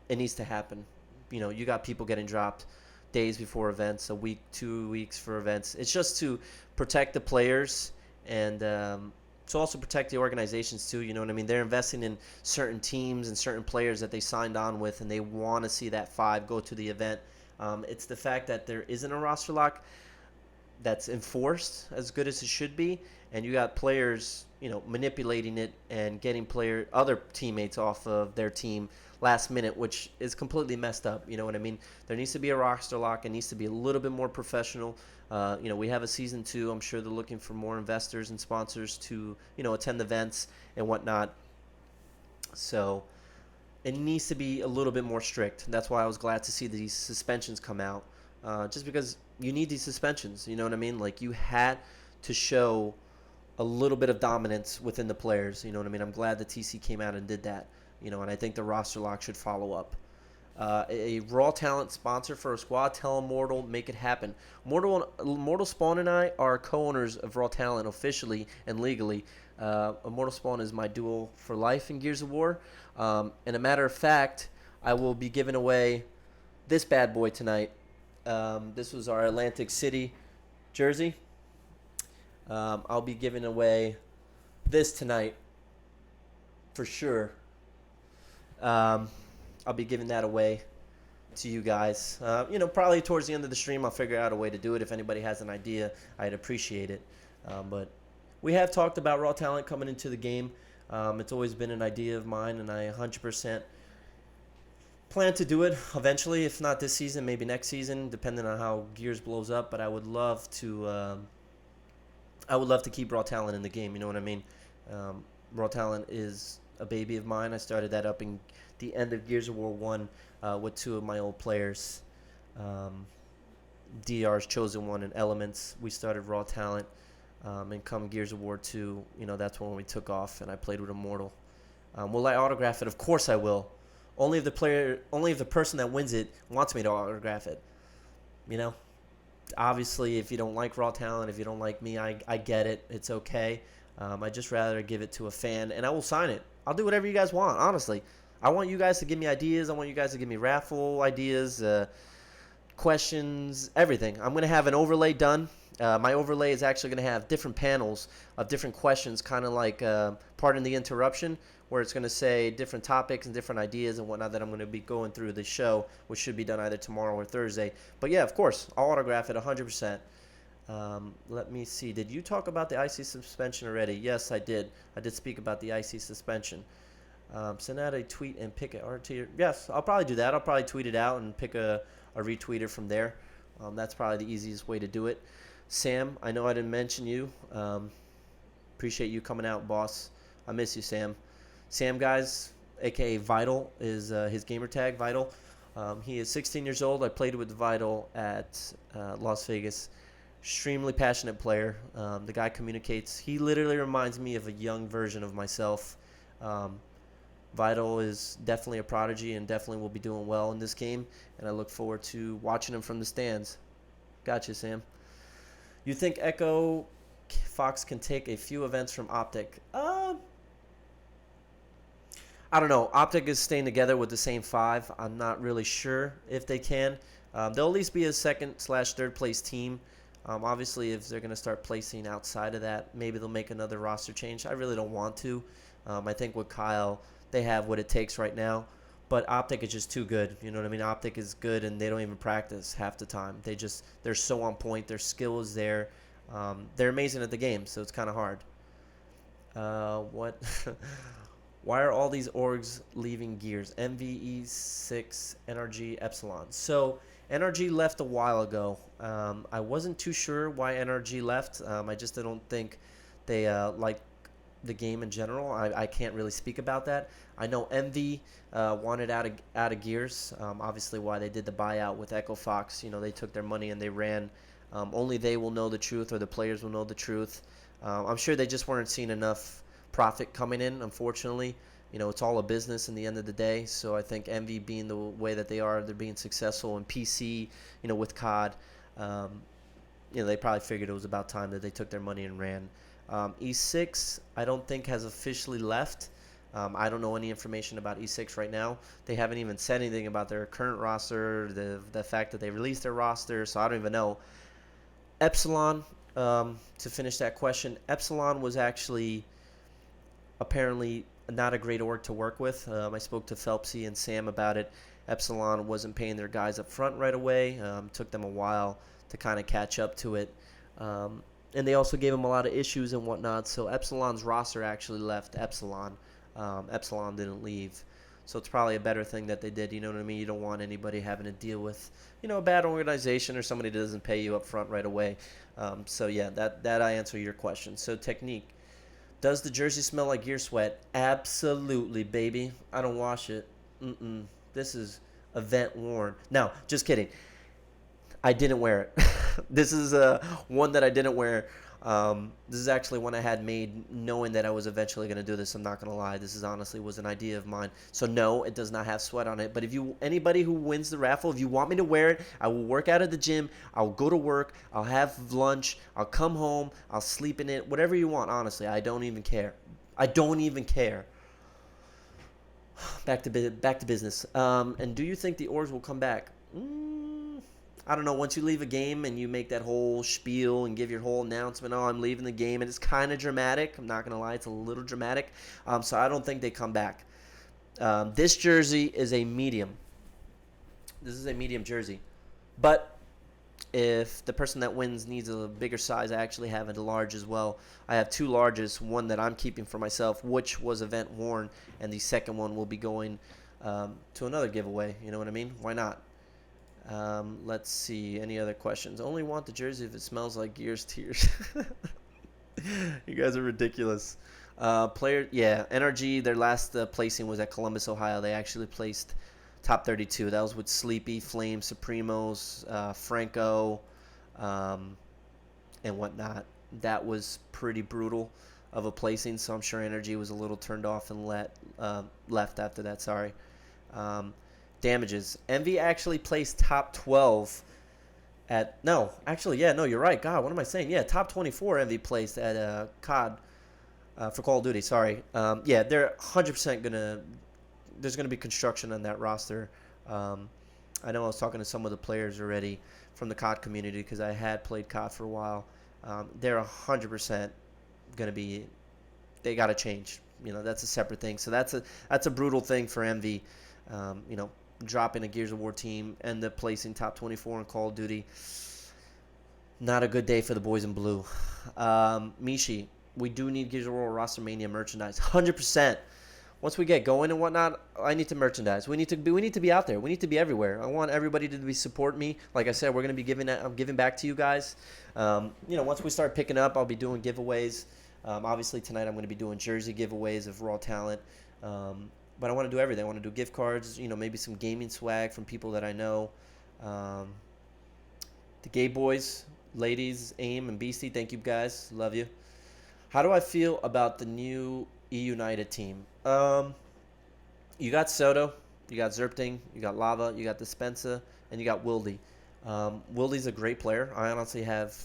It needs to happen. You got people getting dropped days before events, a week, 2 weeks for events. It's just to protect the players and to also protect the organizations too. You know what I mean? They're investing in certain teams and certain players that they signed on with, and they want to see that 5 go to the event. It's the fact that there isn't a roster lock. that's enforced as good as it should be, and you got players, manipulating it and getting other teammates off of their team last minute, which is completely messed up. You know what I mean? There needs to be a roster lock. It needs to be a little bit more professional. We have a season 2. I'm sure they're looking for more investors and sponsors to, attend events and whatnot. So it needs to be a little bit more strict. That's why I was glad to see these suspensions come out. Just because you need these suspensions, you know what I mean? Like, you had to show a little bit of dominance within the players, you know what I mean? I'm glad the TC came out and did that, and I think the roster lock should follow up. A raw talent sponsor for a squad, tell Immortal, make it happen. Immortal Spawn and I are co-owners of Raw Talent officially and legally. Immortal Spawn is my duo for life in Gears of War. And a matter of fact, I will be giving away this bad boy tonight. This was our Atlantic City jersey. I'll be giving away this tonight for sure. I'll be giving that away to you guys. Probably towards the end of the stream, I'll figure out a way to do it. If anybody has an idea, I'd appreciate it. But we have talked about Raw Talent coming into the game. It's always been an idea of mine, and I 100% plan to do it eventually. If not this season, maybe next season, depending on how Gears blows up. But I would love to. I would love to keep Raw Talent in the game. You know what I mean? Raw Talent is a baby of mine. I started that up in the end of Gears of War 1 with 2 of my old players, DR's Chosen One and Elements. We started Raw Talent, and come Gears of War 2, that's when we took off, and I played with Immortal. Will I autograph it? Of course I will. Only if the person that wins it wants me to autograph it. Obviously, if you don't like Raw Talent, if you don't like me, I get it. It's okay. I'd just rather give it to a fan, and I will sign it. I'll do whatever you guys want, honestly. I want you guys to give me ideas. I want you guys to give me raffle ideas, questions, everything. I'm going to have an overlay done. My overlay is actually going to have different panels of different questions, kind of like Pardon the Interruption, where it's going to say different topics and different ideas and whatnot that I'm going to be going through the show, which should be done either tomorrow or Thursday. But yeah, of course, I'll autograph it 100%. Let me see. Did you talk about the IC suspension already? Yes, I did. I did speak about the IC suspension. Send out a tweet and pick a RT. Yes, I'll probably do that. I'll probably tweet it out and pick a retweeter from there. That's probably the easiest way to do it. Sam, I know I didn't mention you. Appreciate you coming out, boss. I miss you, Sam. Sam, guys, a.k.a. Vital, is his gamer tag, Vital. He is 16 years old. I played with Vital at Las Vegas. Extremely passionate player. The guy communicates. He literally reminds me of a young version of myself. Vital is definitely a prodigy and definitely will be doing well in this game, and I look forward to watching him from the stands. Gotcha, Sam. You think Echo Fox can take a few events from Optic? I don't know. Optic is staying together with the same 5. I'm not really sure if they can. They'll at least be a second/third place team. Obviously, if they're going to start placing outside of that, maybe they'll make another roster change. I really don't want to. I think with Kyle, they have what it takes right now. But Optic is just too good. You know what I mean? Optic is good, and they don't even practice half the time. They're so on point. Their skill is there. They're amazing at the game, so it's kind of hard. What? Why are all these orgs leaving Gears? MVE6, NRG, Epsilon. So NRG left a while ago. I wasn't too sure why NRG left. I just don't think they like the game in general. I can't really speak about that. I know MV wanted out of Gears. Obviously, why they did the buyout with Echo Fox. They took their money and they ran. Only they will know the truth, or the players will know the truth. I'm sure they just weren't seeing enough profit coming in, unfortunately. It's all a business in the end of the day. So I think MV being the way that they are, they're being successful in PC, with COD. They probably figured it was about time that they took their money and ran. E6, I don't think has officially left. I don't know any information about E6 right now. They haven't even said anything about their current roster, the fact that they released their roster, so I don't even know. Epsilon, to finish that question, Epsilon was actually apparently not a great org to work with. I spoke to Phelpsy and Sam about it. Epsilon wasn't paying their guys up front right away. Took them a while to kind of catch up to it. And they also gave him a lot of issues and whatnot. So Epsilon's roster actually left Epsilon. Epsilon didn't leave. So it's probably a better thing that they did. You know what I mean? You don't want anybody having to deal with, a bad organization or somebody that doesn't pay you up front right away. So yeah, that I answer your question. So technique. Does the jersey smell like gear sweat? Absolutely, baby. I don't wash it. This is event worn. No, just kidding. I didn't wear it. This is one that I didn't wear. This is actually one I had made knowing that I was eventually going to do this. I'm not going to lie. This is honestly was an idea of mine. So no, it does not have sweat on it. But if anybody who wins the raffle, if you want me to wear it, I will work out at the gym. I'll go to work. I'll have lunch. I'll come home. I'll sleep in it. Whatever you want, honestly. I don't even care. I don't even care. Back to business. And do you think the Orbs will come back? I don't know. Once you leave a game and you make that whole spiel and give your whole announcement, I'm leaving the game, and it's kind of dramatic. I'm not going to lie. It's a little dramatic. So I don't think they come back. This jersey is a medium. This is a medium jersey. But if the person that wins needs a bigger size, I actually have a large as well. I have 2 larges, one that I'm keeping for myself, which was event worn, and the second one will be going to another giveaway. You know what I mean? Why not? Let's see. Any other questions? Only want the jersey if it smells like Gears Tears. You guys are ridiculous. NRG, their last placing was at Columbus, Ohio. They actually placed top 32. That was with Sleepy, Flame, Supremos, Franco, and whatnot. That was pretty brutal of a placing, so I'm sure Energy was a little turned off and left after that. Sorry. Damages. Envy actually placed top 12 you're right. God, what am I saying? Yeah, top 24 Envy placed at COD for Call of Duty. Sorry. They're 100% there's gonna be construction on that roster. I know I was talking to some of the players already from the COD community because I had played COD for a while. They're 100% gonna be. They gotta change. That's a separate thing. So that's a brutal thing for Envy. Dropping a Gears of War team and the placing top 24 in Call of Duty. Not a good day for the boys in blue. Mishi, we do need Gears of War Roster Mania merchandise. 100%. Once we get going and whatnot, I need to merchandise. We need to be out there. We need to be everywhere. I want everybody to support me. Like I said, we're going to be I'm giving back to you guys. Once we start picking up, I'll be doing giveaways. Obviously tonight I'm going to be doing jersey giveaways of Raw Talent. But I want to do everything. I want to do gift cards, maybe some gaming swag from people that I know. The Gay Boys, ladies, AIM, and Beastie, thank you guys. Love you. How do I feel about the new E United team? You got Soto, you got Zerpting, you got Lava, you got Dispensa, and you got Wildy. Wildy's a great player. I honestly have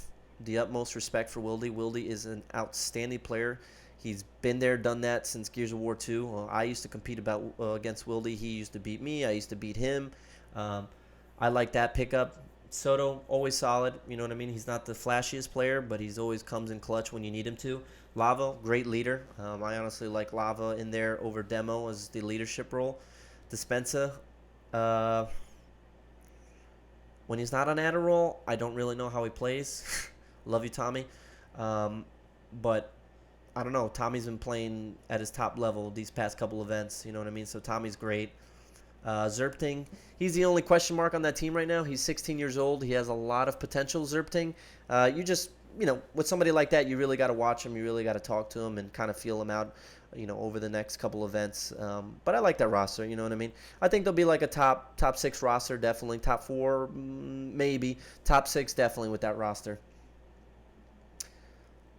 the utmost respect for Wildy. Wildy is an outstanding player. He's been there, done that since Gears of War 2. I used to compete against Wildy. He used to beat me. I used to beat him. I like that pickup. Soto, always solid. You know what I mean? He's not the flashiest player, but he's always comes in clutch when you need him to. Lava, great leader. I honestly like Lava in there over Demo as the leadership role. Dispensa, when he's not on Adderall, I don't really know how he plays. Love you, Tommy. But I don't know. Tommy's been playing at his top level these past couple events. You know what I mean? So Tommy's great. Zerpting, he's the only question mark on that team right now. He's 16 years old. He has a lot of potential, Zerpting. With somebody like that, you really got to watch him. You really got to talk to him and kind of feel him out, over the next couple events. But I like that roster. You know what I mean? I think they'll be like a top 6 roster, definitely. Top 4, maybe. Top 6, definitely with that roster.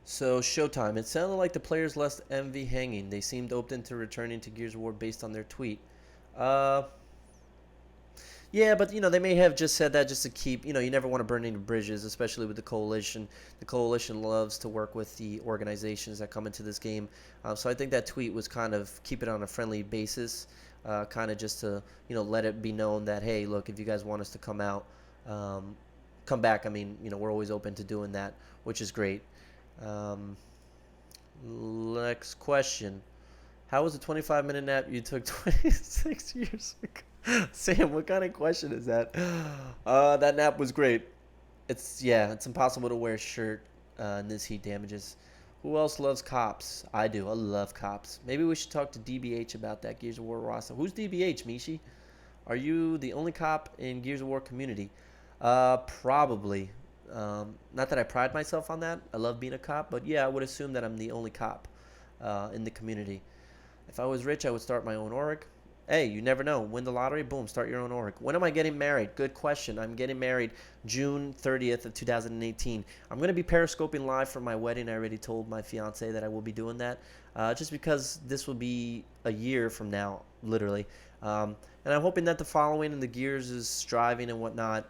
So, Showtime. It sounded like the players left Envy hanging. They seemed open to returning to Gears of War based on their tweet. Yeah, but, they may have just said that just to keep, you never want to burn any bridges, especially with the Coalition. The Coalition loves to work with the organizations that come into this game. So I think that tweet was kind of keep it on a friendly basis, kind of just to, let it be known that, hey, look, if you guys want us to come out, come back. I mean, we're always open to doing that, which is great. Next question. How was the 25-minute nap you took 26 years ago? Sam, what kind of question is that? That nap was great. It's impossible to wear a shirt in this heat damages. Who else loves cops? I do. I love cops. Maybe we should talk to DBH about that Gears of War roster. Who's DBH, Mishi? Are you the only cop in Gears of War community? Probably. Not that I pride myself on that. I love being a cop, but yeah, I would assume that I'm the only cop in the community. If I was rich, I would start my own org. Hey, you never know. Win the lottery, boom, start your own org. When am I getting married? Good question. I'm getting married June 30th of 2018. I'm going to be periscoping live for my wedding. I already told my fiance that I will be doing that, just because this will be a year from now, literally. And I'm hoping that the following and the Gears is striving and whatnot.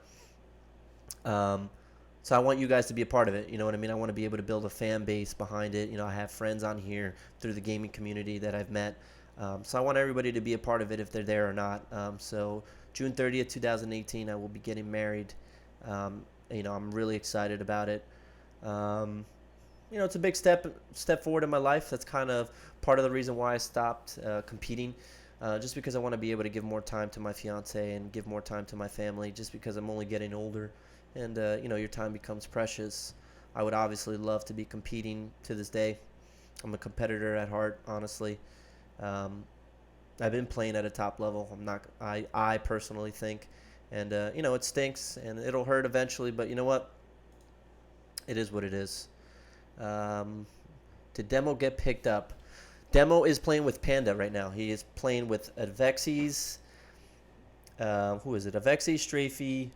So I want you guys to be a part of it. You know what I mean? I want to be able to build a fan base behind it. You know, I have friends on here through the gaming community that I've met. So I want everybody to be a part of it if they're there or not. So June 30th, 2018, I will be getting married. You know, I'm really excited about it. You know, it's a big step forward in my life. That's kind of part of the reason why I stopped competing. Just because I want to be able to give more time to my fiance and give more time to my family, just because I'm only getting older. And, you know, your time becomes precious. I would obviously love to be competing to this day. I'm a competitor at heart, honestly. I've been playing at a top level. I personally think. And, you know, it stinks and it'll hurt eventually. But you know what? It is what it is. Did Demo get picked up? Demo is playing with Panda right now. He is playing with Avexes. Who is it? Avexes, Strafey,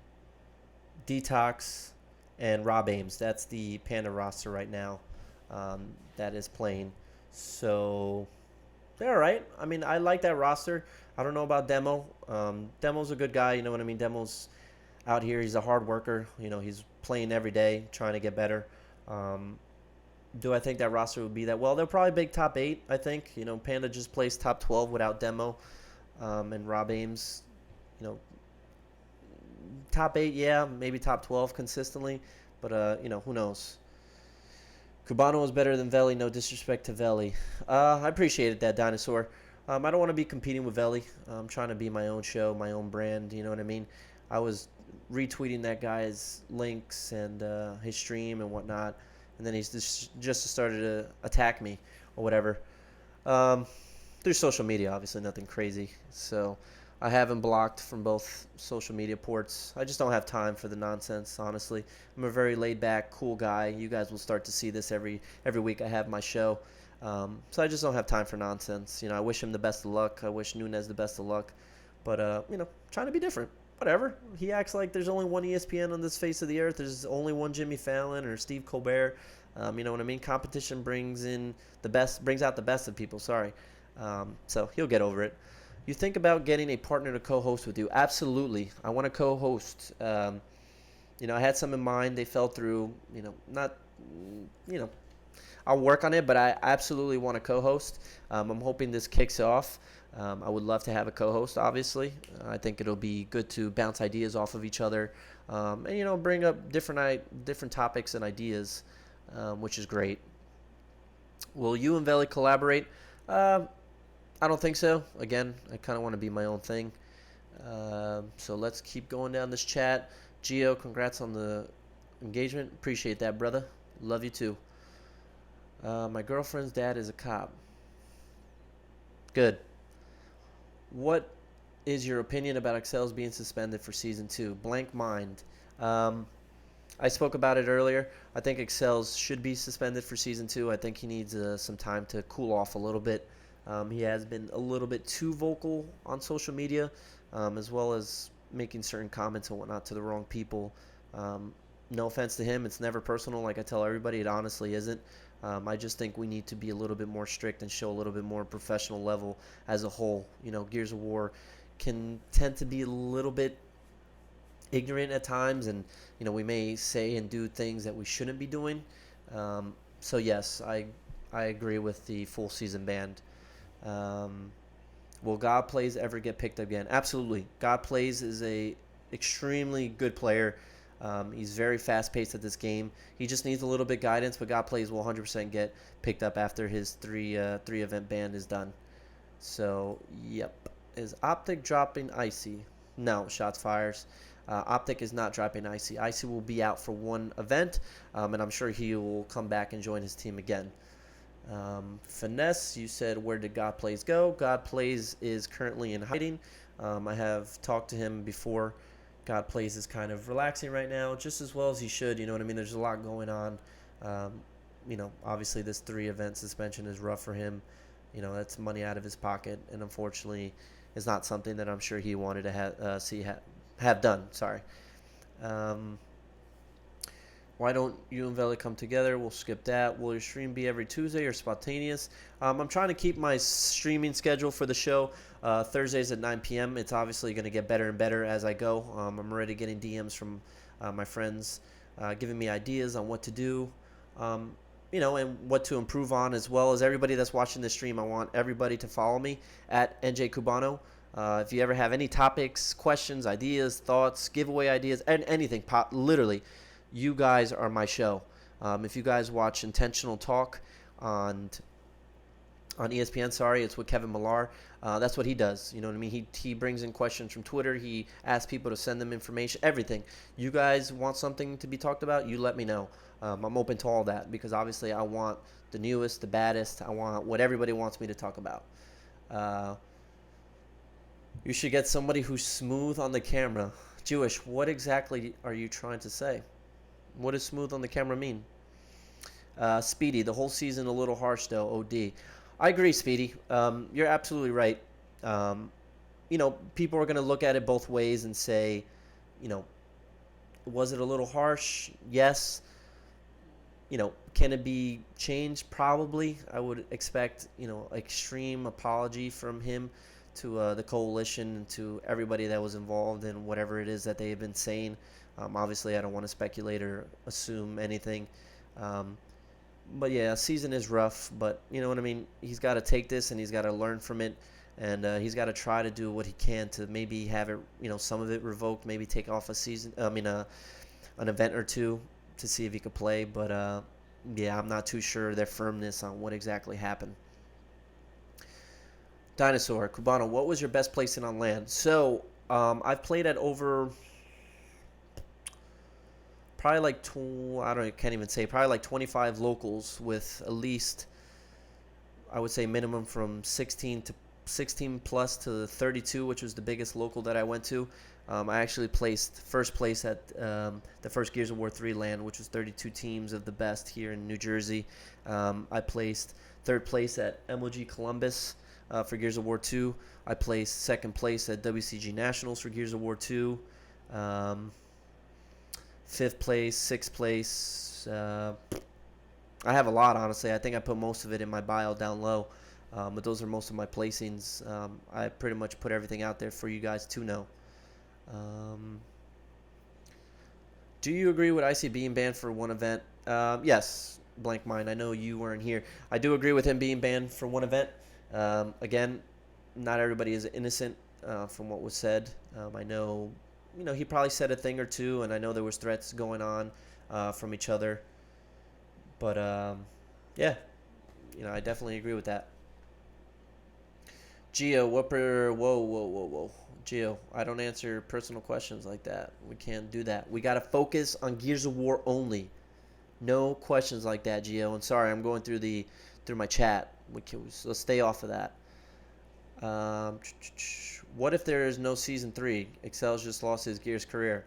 Detox, and Rob Ames. That's the Panda roster right now that is playing. So they're all right. I mean, I like that roster. I don't know about Demo. Demo's a good guy. You know what I mean? Demo's out here. He's a hard worker. You know, he's playing every day, trying to get better. Do I think that roster would be that? Well, they'll probably make top 8, I think. You know, Panda just placed top 12 without Demo. And Rob Ames, you know, top 8, yeah, maybe top 12 consistently. But, you know, who knows? Cubano was better than Veli. No disrespect to Veli. I appreciated that, Dinosaur. I don't want to be competing with Veli. I'm trying to be my own show, my own brand. You know what I mean? I was retweeting that guy's links and his stream and whatnot. And then he's just started to attack me or whatever. Through social media, obviously, nothing crazy. So I have him blocked from both social media ports. I just don't have time for the nonsense, honestly. I'm a very laid-back, cool guy. You guys will start to see this every week I have my show. So I just don't have time for nonsense. You know, I wish him the best of luck. I wish Nunez the best of luck. But, you know, trying to be different. Whatever. He acts like there's only one ESPN on this face of the earth. There's only one Jimmy Fallon or Steve Colbert. You know what I mean? Competition brings out the best of people. Sorry. So he'll get over it. You think about getting a partner to co-host with you? Absolutely. I want to co-host. You know, I had some in mind. They fell through. You know, I'll work on it, but I absolutely want to co-host. I'm hoping this kicks off. I would love to have a co-host, obviously. I think it'll be good to bounce ideas off of each other and, you know, bring up different topics and ideas, which is great. Will you and Veli collaborate? I don't think so. Again, I kind of want to be my own thing. So let's keep going down this chat. Gio, congrats on the engagement. Appreciate that, brother. Love you too. My girlfriend's dad is a cop. Good. What is your opinion about Excel's being suspended for Season 2? Blank mind. I spoke about it earlier. I think Excel's should be suspended for Season 2. I think he needs some time to cool off a little bit. He has been a little bit too vocal on social media, as well as making certain comments and whatnot to the wrong people. No offense to him. It's never personal, like I tell everybody. It honestly isn't. I just think we need to be a little bit more strict and show a little bit more professional level as a whole. You know, Gears of War can tend to be a little bit ignorant at times, and, you know, we may say and do things that we shouldn't be doing. So yes, I agree with the full season ban. Will God Plays ever get picked up again? Absolutely. God Plays is a extremely good player. He's very fast-paced at this game. He just needs a little bit guidance, but God Plays will 100% get picked up after his three-event ban is done. So, yep. Is Optic dropping Icy? No, shots fires. Optic is not dropping Icy. Icy will be out for one event, and I'm sure he will come back and join his team again. Finesse, you said, where did God Plays go? God Plays is currently in hiding. I have talked to him before. God Plays is kind of relaxing right now, just as well as he should. You know what I mean? There's a lot going on. Obviously this 3-event suspension is rough for him. That's money out of his pocket, and unfortunately is not something that I'm sure he wanted to have done. Sorry. Why don't you and Veli come together? We'll skip that. Will your stream be every Tuesday or spontaneous? I'm trying to keep my streaming schedule for the show Thursdays at 9 p.m. It's obviously going to get better and better as I go. I'm already getting DMs from my friends giving me ideas on what to do, and what to improve on, as well as everybody that's watching the stream. I want everybody to follow me at NJ Cubano. If you ever have any topics, questions, ideas, thoughts, giveaway ideas, and anything, literally, you guys are my show. If you guys watch Intentional Talk on ESPN, it's with Kevin Millar. That's what he does. You know what I mean? He brings in questions from Twitter. He asks people to send them information, everything. You guys want something to be talked about, you let me know. I'm open to all that, because obviously I want the newest, the baddest. I want what everybody wants me to talk about. You should get somebody who's smooth on the camera. Jewish, what exactly are you trying to say? What does smooth on the camera mean? Speedy, the whole season a little harsh though. OD. I agree, Speedy. You're absolutely right. People are going to look at it both ways and say, was it a little harsh? Yes. Can it be changed? Probably. I would expect, extreme apology from him to the coalition and to everybody that was involved in whatever it is that they have been saying. Obviously, I don't want to speculate or assume anything. But yeah, season is rough. But you know what I mean? He's got to take this and he's got to learn from it. And he's got to try to do what he can to maybe have it, some of it revoked, maybe take off an event or two to see if he could play. But yeah, I'm not too sure their firmness on what exactly happened. Dinosaur, Cubano, what was your best placing on land? So I've played at over probably probably like 25 locals with at least, I would say, minimum from 16 plus to 32, which was the biggest local that I went to. I actually placed first place at the first Gears of War 3 LAN, which was 32 teams of the best here in New Jersey. I placed third place at MLG Columbus for Gears of War 2. I placed second place at WCG Nationals for Gears of War 2. Fifth place, sixth place. I have a lot, honestly. I think I put most of it in my bio down low. But those are most of my placings. I pretty much put everything out there for you guys to know. Do you agree with IC being banned for one event? Yes, blank mind. I know you weren't here. I do agree with him being banned for one event. Again, not everybody is innocent from what was said. I know, he probably said a thing or two, and I know there was threats going on from each other. But, yeah, I definitely agree with that. Gio, whoa. Gio, I don't answer personal questions like that. We can't do that. We got to focus on Gears of War only. No questions like that, Gio. And sorry, I'm going through my chat. Let's stay off of that. What if there is no Season 3? Excel's just lost his Gears career.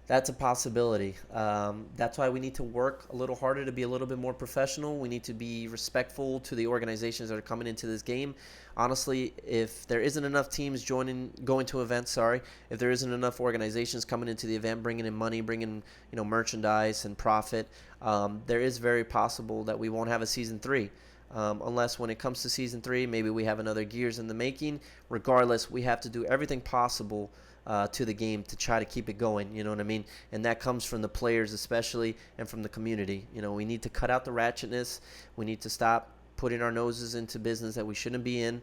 That's a possibility. That's why we need to work a little harder to be a little bit more professional. We need to be respectful to the organizations that are coming into this game. Honestly, if there isn't enough teams going to events, if there isn't enough organizations coming into the event, bringing in money, bringing merchandise and profit, there is very possible that we won't have a Season 3. Unless when it comes to Season 3, maybe we have another Gears in the making. Regardless, we have to do everything possible to the game to try to keep it going, you know what I mean? And that comes from the players especially and from the community. We need to cut out the ratchetness. We need to stop putting our noses into business that we shouldn't be in.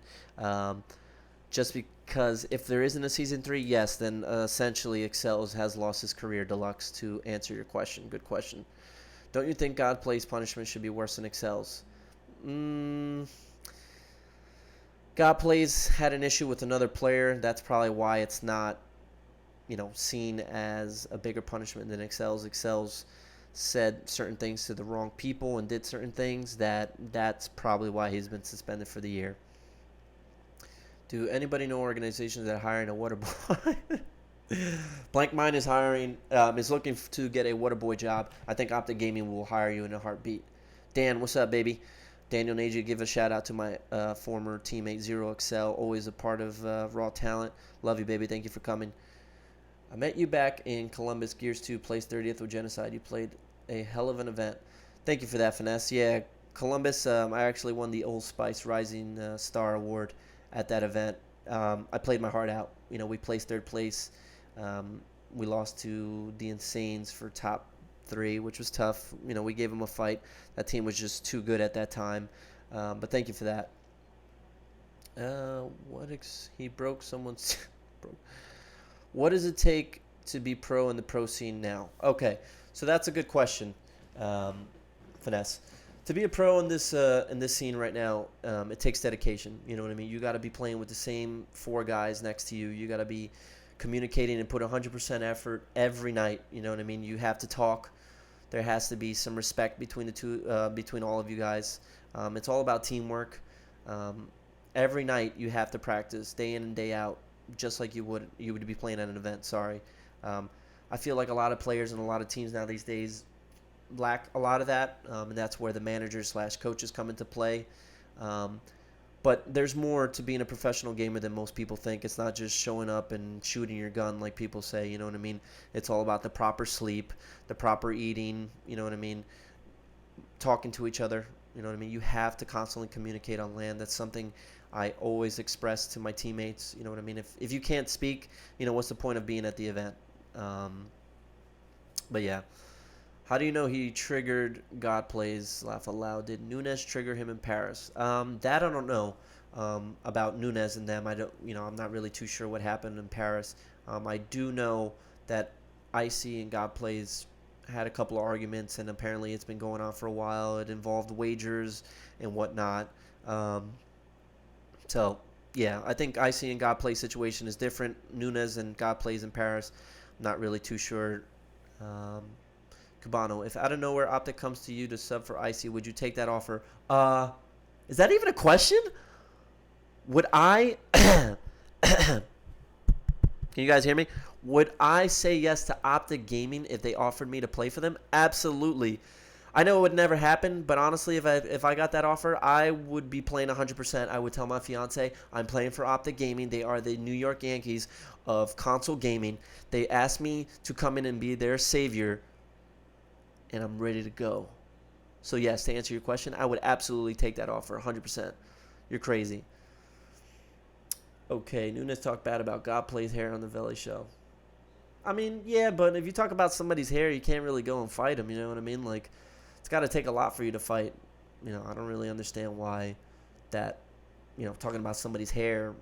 Just because if there isn't a Season 3, yes, then essentially Excels has lost his career. Deluxe, to answer your question. Good question. Don't you think God Plays punishment should be worse than Excels? God Plays had an issue with another player. That's probably why it's not seen as a bigger punishment than Excels. Excels said certain things to the wrong people and did certain things that's probably why he's been suspended for the year. Do anybody know organizations that are hiring a water boy? Blank Mind is looking to get a water boy job. I think Optic Gaming will hire you in a heartbeat. Dan, what's up, baby? Daniel Naja, give a shout out to my former teammate Zero Excel, always a part of Raw Talent. Love you, baby. Thank you for coming. I met you back in Columbus, Gears 2, placed 30th with Genocide. You played a hell of an event. Thank you for that, Finesse. Yeah, Columbus, I actually won the Old Spice Rising Star Award at that event. I played my heart out. We placed third place. We lost to the Insanes for top 3, which was tough. We gave them a fight. That team was just too good at that time. But thank you for that. He broke someone's... What does it take to be pro in the pro scene now? Okay, so that's a good question, Finesse. To be a pro in this scene right now, it takes dedication. You know what I mean? You got to be playing with the same 4 guys next to you. You got to be communicating and put 100% effort every night. You know what I mean? You have to talk. There has to be some respect between between all of you guys. It's all about teamwork. Every night you have to practice day in and day out, just like you would be playing at an event. Sorry. I feel like a lot of players and a lot of teams now these days lack a lot of that, and that's where the managers / coaches come into play. But there's more to being a professional gamer than most people think. It's not just showing up and shooting your gun like people say, you know what I mean? It's all about the proper sleep, the proper eating, you know what I mean? Talking to each other, you know what I mean? You have to constantly communicate on LAN. That's something I always express to my teammates, you know what I mean? If you can't speak, what's the point of being at the event? But yeah. How do you know he triggered God Plays Laugh Aloud? Did Nunes trigger him in Paris? That I don't know about Nunes and them. I'm not really too sure what happened in Paris. I do know that Icy and God Plays had a couple of arguments, and apparently it's been going on for a while. It involved wagers and whatnot. So yeah, I think Icy and God Plays situation is different. Nunes and God Plays in Paris, I'm not really too sure. Cabano, if out of nowhere Optic comes to you to sub for Icy, would you take that offer? Is that even a question? Would I... Can you guys hear me? Would I say yes to Optic Gaming if they offered me to play for them? Absolutely. I know it would never happen, but honestly, if I got that offer, I would be playing 100%. I would tell my fiance, I'm playing for Optic Gaming. They are the New York Yankees of console gaming. They asked me to come in and be their savior, and I'm ready to go. So yes, to answer your question, I would absolutely take that offer, 100%. You're crazy. Okay, Nunes talked bad about God Plays hair on the Veli show. I mean, yeah, but if you talk about somebody's hair, you can't really go and fight him, you know what I mean? Like, it's got to take a lot for you to fight. I don't really understand why that, talking about somebody's hair,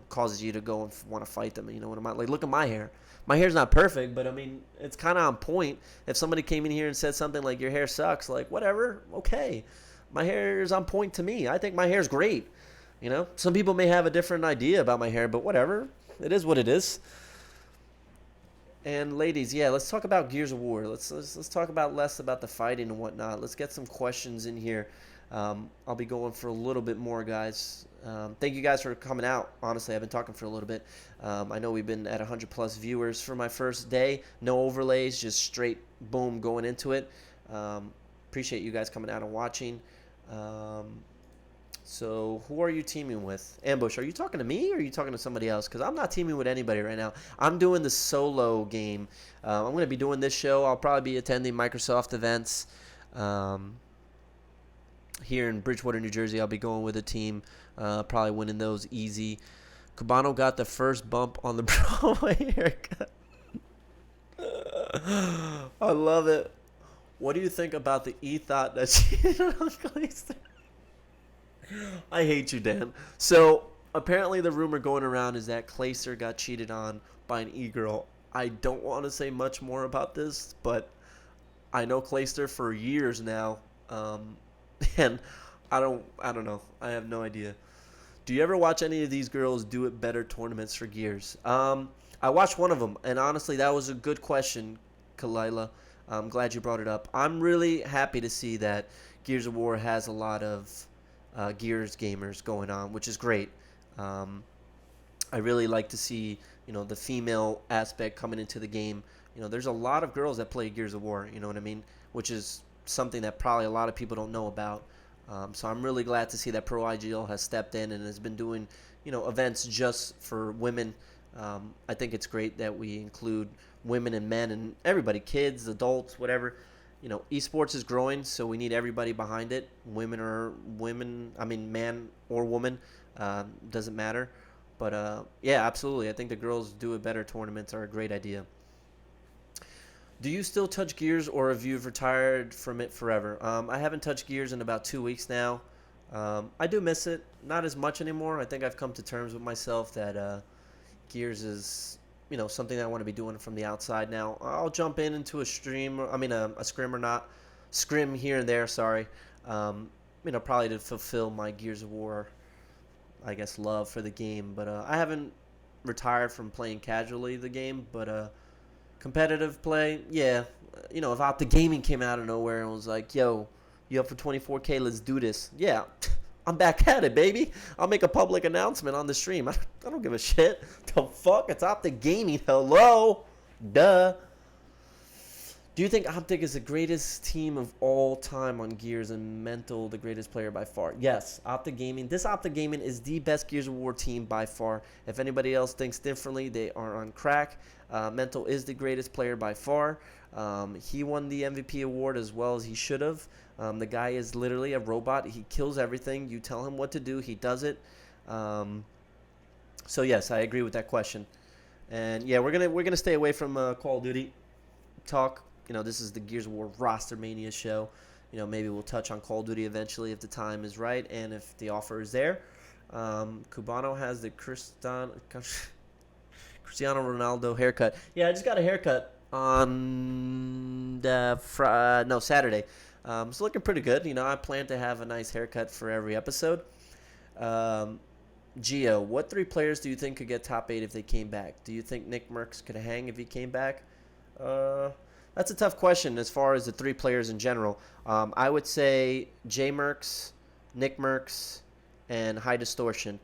causes you to go and want to fight them. You know what I'm like? Look at my hair. My hair's not perfect, but I mean, it's kind of on point. If somebody came in here and said something like, your hair sucks, like, whatever, okay. My hair is on point to me. I think my hair's great. Some people may have a different idea about my hair, but whatever. It is what it is. And ladies, yeah, let's talk about Gears of War. Let's talk about less about the fighting and whatnot. Let's get some questions in here. I'll be going for a little bit more, guys. Thank you guys for coming out. Honestly, I've been talking for a little bit. I know we've been at 100 plus viewers for my first day. No overlays, just straight boom going into it. Appreciate you guys coming out and watching. So who are you teaming with? Ambush, are you talking to me or are you talking to somebody else? Because I'm not teaming with anybody right now. I'm doing the solo game. I'm going to be doing this show. I'll probably be attending Microsoft events. Here in Bridgewater, New Jersey, I'll be going with a team, probably winning those easy. Cabano got the first bump on the Broadway haircut. I love it. What do you think about the e-thought that cheated on Clayster? I hate you, Dan. So, apparently the rumor going around is that Clayster got cheated on by an e-girl. I don't want to say much more about this, but I know Clayster for years now. And I don't know. I have no idea. Do you ever watch any of these girls do it better tournaments for Gears? I watched one of them, and honestly, that was a good question, Kalila. I'm glad you brought it up. I'm really happy to see that Gears of War has a lot of Gears gamers going on, which is great. Um, I really like to see, the female aspect coming into the game. There's a lot of girls that play Gears of War, you know what I mean? Which is something that probably a lot of people don't know about. So I'm really glad to see that Pro IGL has stepped in and has been doing, events just for women. I think it's great that we include women and men and everybody, kids, adults, whatever. Esports is growing, so we need everybody behind it. Man or woman, doesn't matter. But yeah, absolutely. I think the girls do it better. Tournaments are a great idea. Do you still touch Gears, or have you retired from it forever? I haven't touched Gears in about 2 weeks now. I do miss it. Not as much anymore. I think I've come to terms with myself that Gears is, something that I want to be doing from the outside now. I'll jump into a stream. A scrim or not. Scrim here and there, sorry. Probably to fulfill my Gears of War, I guess, love for the game. But I haven't retired from playing casually the game, but competitive play, yeah. If Optic Gaming came out of nowhere and was like, yo, you up for 24K, let's do this. Yeah, I'm back at it, baby. I'll make a public announcement on the stream. I don't give a shit. The fuck? It's Optic Gaming. Hello? Duh. Do you think Optic is the greatest team of all time on Gears and Mental the greatest player by far? Yes, Optic Gaming. This Optic Gaming is the best Gears of War team by far. If anybody else thinks differently, they are on crack. Mental is the greatest player by far. He won the MVP award as well as he should have. The guy is literally a robot. He kills everything. You tell him what to do, he does it. So yes, I agree with that question. And yeah, we're gonna stay away from Call of Duty talk. This is the Gears of War Roster Mania show. Maybe we'll touch on Call of Duty eventually if the time is right and if the offer is there. Cubano has the Cristiano Ronaldo haircut. Yeah, I just got a haircut on Saturday. It's looking pretty good. I plan to have a nice haircut for every episode. Gio, what 3 players do you think could get top 8 if they came back? Do you think Nick Merckx could hang if he came back? That's a tough question as far as the 3 players in general. I would say J Merckx, Nick Merckx, and High Distortion,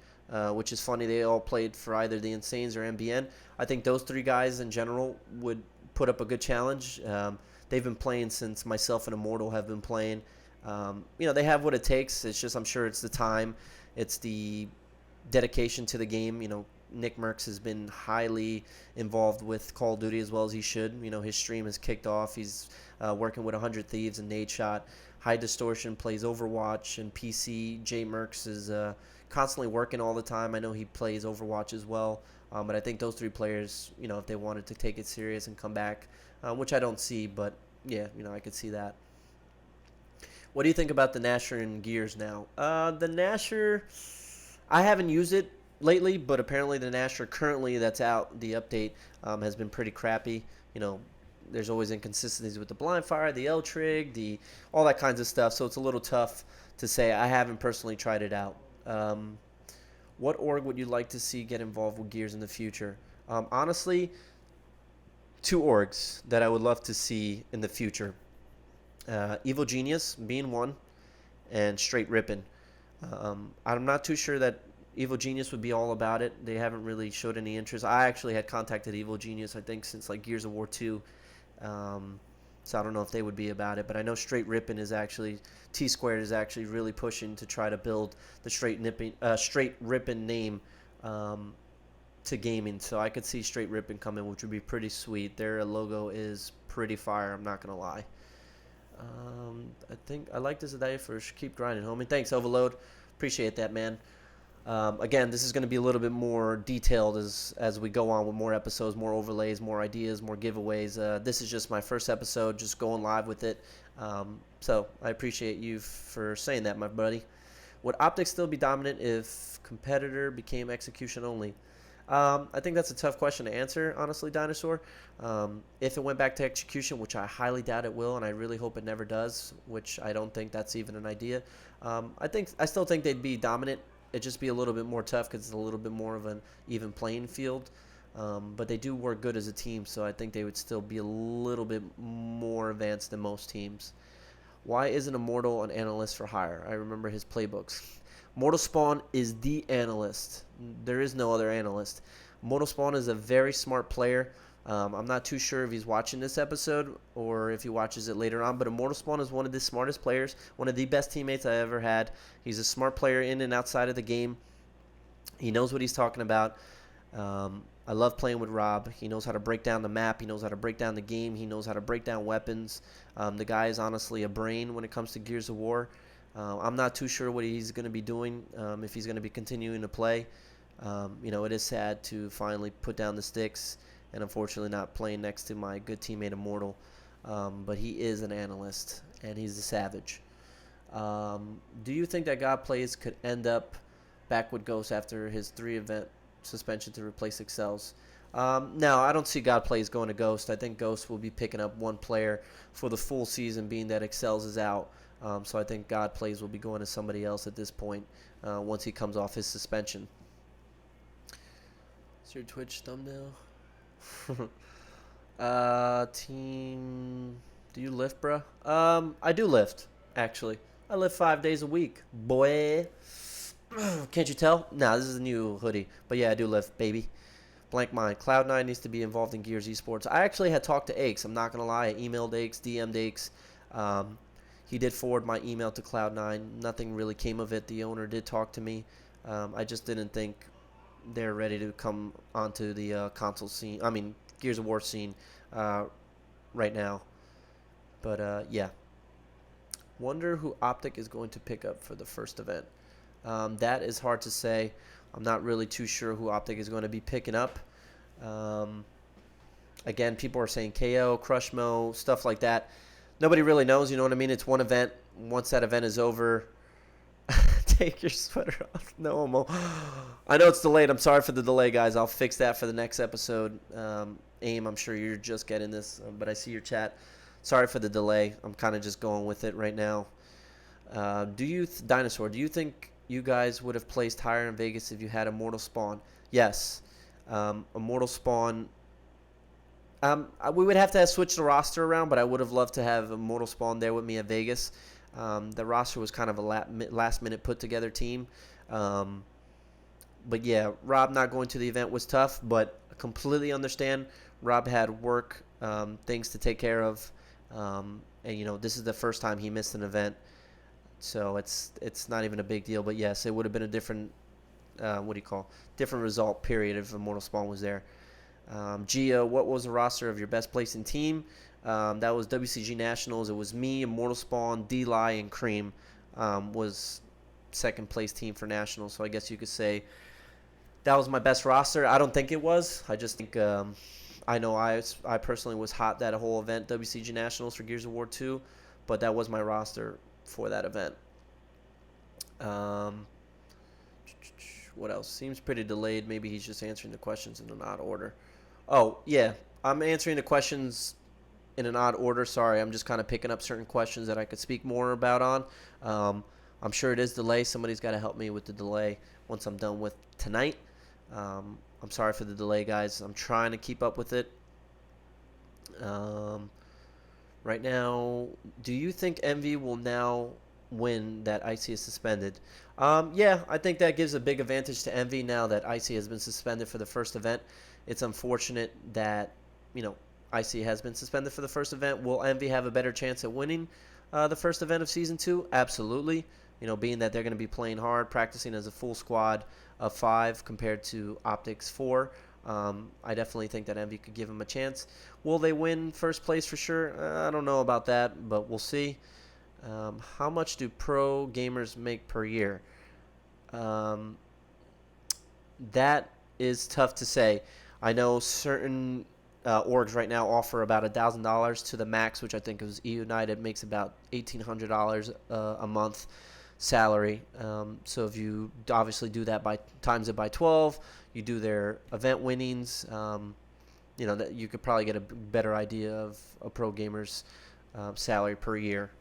which is funny. They all played for either the Insanes or MBN. I think those 3 guys in general would put up a good challenge. They've been playing since myself and Immortal have been playing. They have what it takes. It's just, I'm sure it's the time. It's the dedication to the game. Nick Merckx has been highly involved with Call of Duty as well as he should. His stream has kicked off. He's working with 100 Thieves and Nadeshot. High Distortion plays Overwatch and PC. J Merckx is constantly working all the time. I know he plays Overwatch as well. But I think those 3 players, if they wanted to take it serious and come back, which I don't see, but yeah, I could see that. What do you think about the Nasher in Gears now? The Nasher, I haven't used it lately, but apparently the Nasher currently that's out, the update, has been pretty crappy. There's always inconsistencies with the blind fire, the L-Trig, all that kinds of stuff, so it's a little tough to say. I haven't personally tried it out. What org would you like to see get involved with Gears in the future? Honestly, 2 orgs that I would love to see in the future. Evil Genius being one, and Straight Rippin'. I'm not too sure that Evil Genius would be all about it. They haven't really showed any interest. I actually had contacted Evil Genius, I think, since like Gears of War 2. So I don't know if they would be about it. But I know Straight Rippin' is actually, T-Squared is actually really pushing to try to build the Straight Rippin' name to gaming. So I could see Straight Rippin' come in, which would be pretty sweet. Their logo is pretty fire, I'm not going to lie. I think I like this today for keep grinding, homie. Thanks, Overload. Appreciate that, man. Again, this is going to be a little bit more detailed as we go on with more episodes, more overlays, more ideas, more giveaways. This is just my first episode, just going live with it. So I appreciate you for saying that, my buddy. Would Optic still be dominant if competitor became execution only? I think that's a tough question to answer, honestly, Dinosaur. If it went back to execution, which I highly doubt it will, and I really hope it never does, which I don't think that's even an idea. I still think they'd be dominant. It'd just be a little bit more tough because it's a little bit more of an even playing field. But they do work good as a team, so I think they would still be a little bit more advanced than most teams. Why isn't Immortal an analyst for hire? I remember his playbooks. Mortal Spawn is the analyst. There is no other analyst. Mortal Spawn is a very smart player. I'm not too sure if he's watching this episode or if he watches it later on, but Immortal Spawn is one of the smartest players, one of the best teammates I ever had. He's a smart player in and outside of the game. He knows what he's talking about. I love playing with Rob. He knows how to break down the map. He knows how to break down the game. He knows how to break down weapons. The guy is honestly a brain when it comes to Gears of War. I'm not too sure what he's going to be doing, if he's going to be continuing to play. It is sad to finally put down the sticks and unfortunately not playing next to my good teammate Immortal. But he is an analyst, and he's a savage. Do you think that God Plays could end up back with Ghost after his 3-event suspension to replace Excels? No, I don't see God Plays going to Ghost. I think Ghost will be picking up one player for the full season, being that Excels is out. So I think God Plays will be going to somebody else at this point once he comes off his suspension. It's your Twitch thumbnail. Team, do you lift, bruh? I do lift, actually. I lift 5 days a week, boy. Can't you tell? Nah, this is a new hoodie. But yeah, I do lift, baby. Blank mind. Cloud9 needs to be involved in Gears Esports. I actually had talked to Aches. I'm not going to lie. I emailed Aches, DM'd Aches. He did forward my email to Cloud9. Nothing really came of it. The owner did talk to me. I just didn't think they're ready to come onto the console scene. I mean, Gears of War scene right now. But, yeah. Wonder who Optic is going to pick up for the first event. That is hard to say. I'm not really too sure who Optic is going to be picking up. Again, people are saying KO, Crushmo, stuff like that. Nobody really knows, you know what I mean? It's one event. Once that event is over, take your sweater off. No homo. I know it's delayed. I'm sorry for the delay, guys. I'll fix that for the next episode. AIM, I'm sure you're just getting this, but I see your chat. Sorry for the delay. I'm kind of just going with it right now. Dinosaur, do you think you guys would have placed higher in Vegas if you had Immortal Spawn? Yes. Immortal Spawn. We would have to switch the roster around, but I would have loved to have Immortal Spawn there with me at Vegas. The roster was kind of a last-minute put-together team. But, yeah, Rob not going to the event was tough, but I completely understand. Rob had work, things to take care of. And, this is the first time he missed an event. So it's not even a big deal. But, yes, it would have been a different, different result, period, if Immortal Spawn was there. Gia, what was the roster of your best placing team? That was WCG Nationals. It was me, Immortal Spawn, D-Lie, and Cream was second place team for Nationals. So I guess you could say that was my best roster. I don't think it was. I just think I know I personally was hot that whole event, WCG Nationals for Gears of War 2, but that was my roster for that event. What else? Seems pretty delayed. Maybe he's just answering the questions in an odd order. Oh, yeah. I'm answering the questions in an odd order. Sorry, I'm just kind of picking up certain questions that I could speak more about on. I'm sure it is delay. Somebody's got to help me with the delay once I'm done with tonight. I'm sorry for the delay, guys. I'm trying to keep up with it. Right now, do you think Envy will now win that Icy is suspended? Yeah, I think that gives a big advantage to Envy now that Icy has been suspended for the first event. It's unfortunate that, Icy has been suspended for the first event. Will Envy have a better chance at winning the first event of Season 2? Absolutely. Being that they're going to be playing hard, practicing as a full squad of 5 compared to Optics 4. I definitely think that Envy could give them a chance. Will they win first place for sure? I don't know about that, but we'll see. How much do pro gamers make per year? That is tough to say. I know certain orgs right now offer about $1,000 to the max, which I think is United makes about $1,800 a month salary. So if you obviously do that times it by 12, you do their event winnings. That you could probably get a better idea of a pro gamer's salary per year.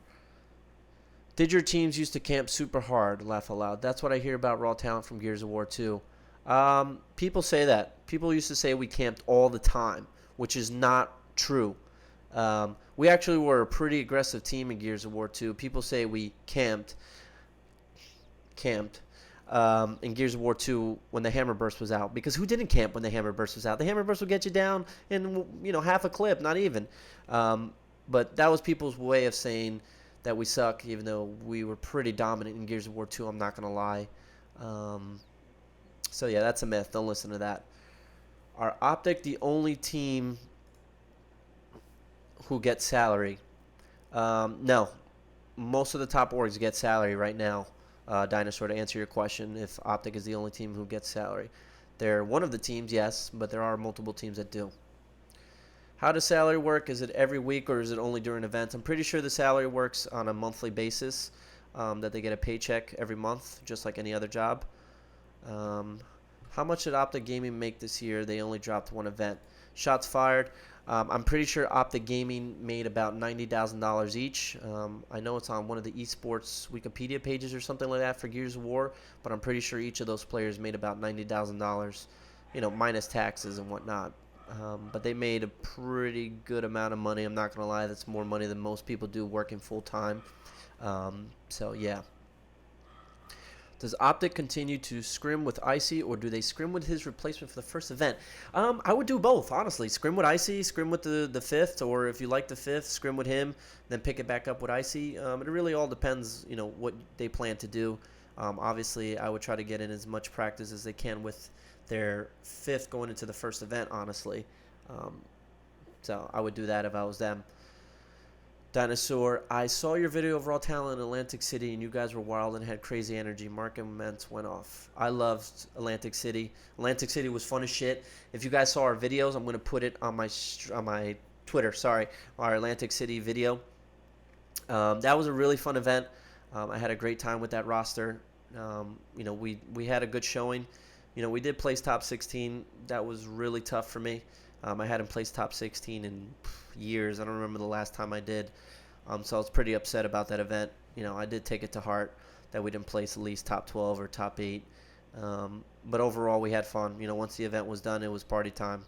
Did your teams used to camp super hard? Laugh aloud. That's what I hear about raw talent from Gears of War 2. People say that. people used to say we camped all the time, which is not true. We actually were a pretty aggressive team in Gears of War 2. People say we camped in Gears of War 2 when the Hammer Burst was out. Because who didn't camp when the Hammer Burst was out? The Hammer Burst would get you down in half a clip, not even. But that was people's way of saying that we suck, even though we were pretty dominant in Gears of War 2. I'm not gonna lie. So yeah, that's a myth. Don't listen to that. Are Optic the only team who gets salary? No. Most of the top orgs get salary right now. Dinosaur, to answer your question, if Optic is the only team who gets salary. They're one of the teams, yes, but there are multiple teams that do. How does salary work? Is it every week or is it only during events? I'm pretty sure the salary works on a monthly basis, that they get a paycheck every month, just like any other job. How much did Optic Gaming make this year? They only dropped one event. Shots fired. I'm pretty sure Optic Gaming made about $90,000 each. I know it's on one of the esports Wikipedia pages or something like that for Gears of War, but I'm pretty sure each of those players made about $90,000, minus taxes and whatnot. But they made a pretty good amount of money. I'm not going to lie, that's more money than most people do working full time. So, yeah. Does Optic continue to scrim with Icy, or do they scrim with his replacement for the first event? I would do both, honestly. Scrim with Icy, scrim with the fifth, or if you like the fifth, scrim with him, then pick it back up with Icy. It really all depends, what they plan to do. Obviously, I would try to get in as much practice as they can with their fifth going into the first event, honestly. So I would do that if I was them. Dinosaur, I saw your video of Raw Talent in Atlantic City, and you guys were wild and had crazy energy. Mark and Mentz went off. I loved Atlantic City. Atlantic City was fun as shit. If you guys saw our videos, I'm going to put it on my Twitter, our Atlantic City video. That was a really fun event. I had a great time with that roster. We had a good showing. We did place top 16. That was really tough for me. I hadn't placed top 16 in years. I don't remember the last time I did. So I was pretty upset about that event. I did take it to heart that we didn't place at least top 12 or top 8. But overall, we had fun. Once the event was done, it was party time.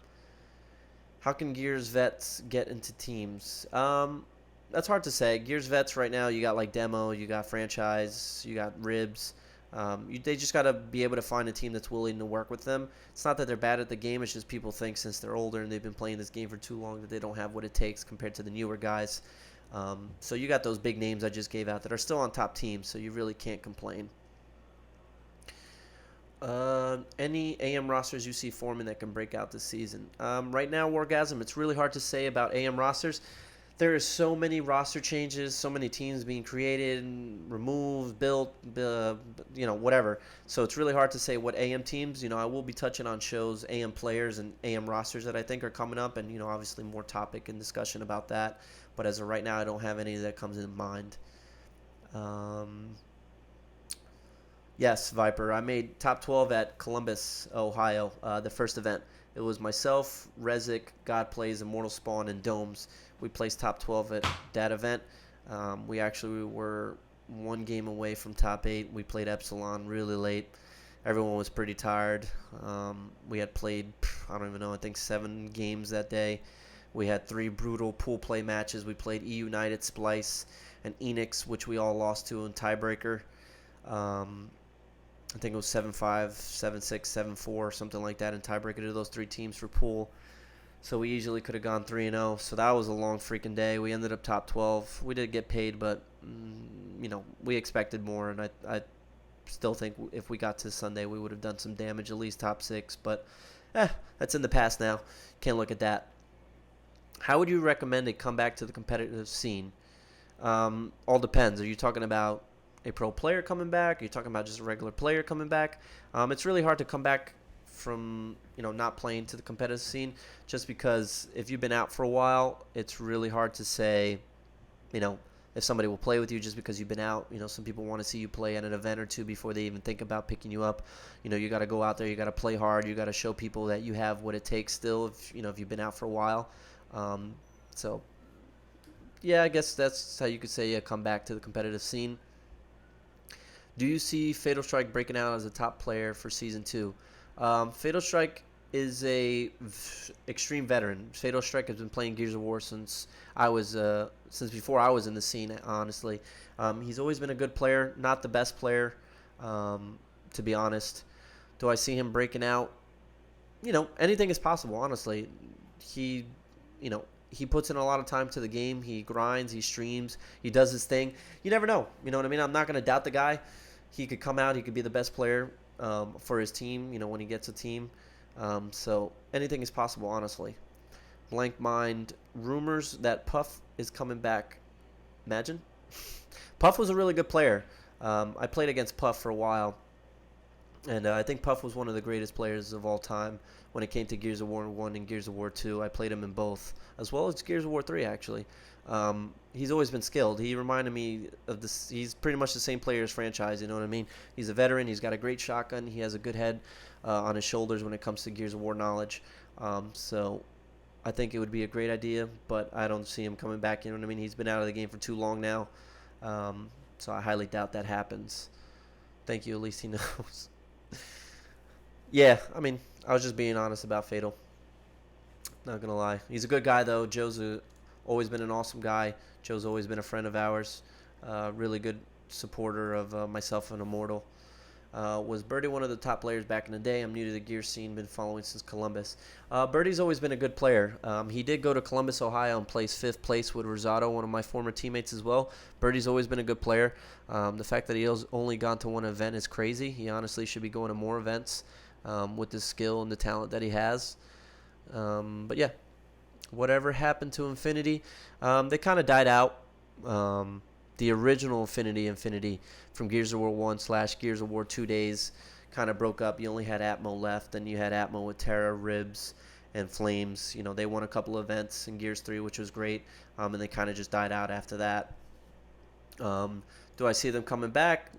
How can Gears vets get into teams? That's hard to say. Gears vets right now, you got like Demo, you got Franchise, you got Ribs. They just got to be able to find a team that's willing to work with them. It's not that they're bad at the game. It's just people think since they're older and they've been playing this game for too long that they don't have what it takes compared to the newer guys. So you got those big names I just gave out that are still on top teams, so you really can't complain. Any AM rosters you see forming that can break out this season? Right now, Wargasm, it's really hard to say about AM rosters. There are so many roster changes, so many teams being created, removed, built, whatever. So it's really hard to say what AM teams. I will be touching on shows, AM players, and AM rosters that I think are coming up, and obviously more topic and discussion about that. But as of right now, I don't have any that comes in mind. Yes, Viper. I made top 12 at Columbus, Ohio, the first event. It was myself, Rezik, God Plays, Immortal Spawn, and Domes. We placed top 12 at that event. We actually were one game away from top 8. We played Epsilon really late. Everyone was pretty tired. We had played, I don't even know, I think 7 games that day. We had 3 brutal pool play matches. We played E United, Splice, and Enix, which we all lost to in tiebreaker. I think it was 7-5, 7-6, 7-4, something like that in tiebreaker to those 3 teams for pool. So we easily could have gone 3-0. So that was a long freaking day. We ended up top 12. We did get paid, but, we expected more. And I still think if we got to Sunday, we would have done some damage, at least top 6. But, that's in the past now. Can't look at that. How would you recommend a comeback to the competitive scene? All depends. Are you talking about a pro player coming back? Are you talking about just a regular player coming back? It's really hard to come back from not playing to the competitive scene, just because if you've been out for a while, it's really hard to say if somebody will play with you just because you've been out. Some people want to see you play at an event or two before they even think about picking you up. You got to go out there, you got to play hard, you got to show people that you have what it takes still if you've been out for a while. So yeah, I guess that's how you could say come back to the competitive scene. Do you see Fatal Strike breaking out as a top player for Season 2? Fatal Strike is extreme veteran. Fatal Strike has been playing Gears of War since since before I was in the scene. Honestly, he's always been a good player, not the best player, to be honest. Do I see him breaking out? Anything is possible. Honestly, he, he puts in a lot of time to the game. He grinds, he streams, he does his thing. You never know. You know what I mean? I'm not gonna doubt the guy. He could come out. He could be the best player for his team. When he gets a team. So anything is possible, honestly. Blank mind. Rumors that Puff is coming back. Imagine. Puff was a really good player. I played against Puff for a while, and I think Puff was one of the greatest players of all time when it came to Gears of War 1 and Gears of War 2. I played him in both, as well as Gears of War 3, actually. He's always been skilled. He reminded me of this. He's pretty much the same player as franchise, you know what I mean? He's a veteran. He's got a great shotgun. He has a good head on his shoulders when it comes to Gears of War knowledge. So I think it would be a great idea, but I don't see him coming back, you know what I mean? He's been out of the game for too long now, so I highly doubt that happens. Thank you, at least he knows. Yeah, I mean, I was just being honest about Fatal. Not gonna lie. He's a good guy, though. Joe's always been an awesome guy. Joe's always been a friend of ours. Really good supporter of myself and Immortal. Was Birdie one of the top players back in the day? I'm new to the gear scene, been following since Columbus. Birdie's always been a good player. He did go to Columbus, Ohio, and place 5th place with Rosado, one of my former teammates as well. Birdie's always been a good player. The fact that he's only gone to one event is crazy. He honestly should be going to more events with the skill and the talent that he has. But yeah, whatever happened to Infinity, they kind of died out. The original Infinity from Gears of War 1 / Gears of War 2 days kind of broke up. You only had Atmo left, and you had Atmo with Terra, Ribs, and Flames. They won a couple of events in Gears 3, which was great, and they kind of just died out after that. Do I see them coming back?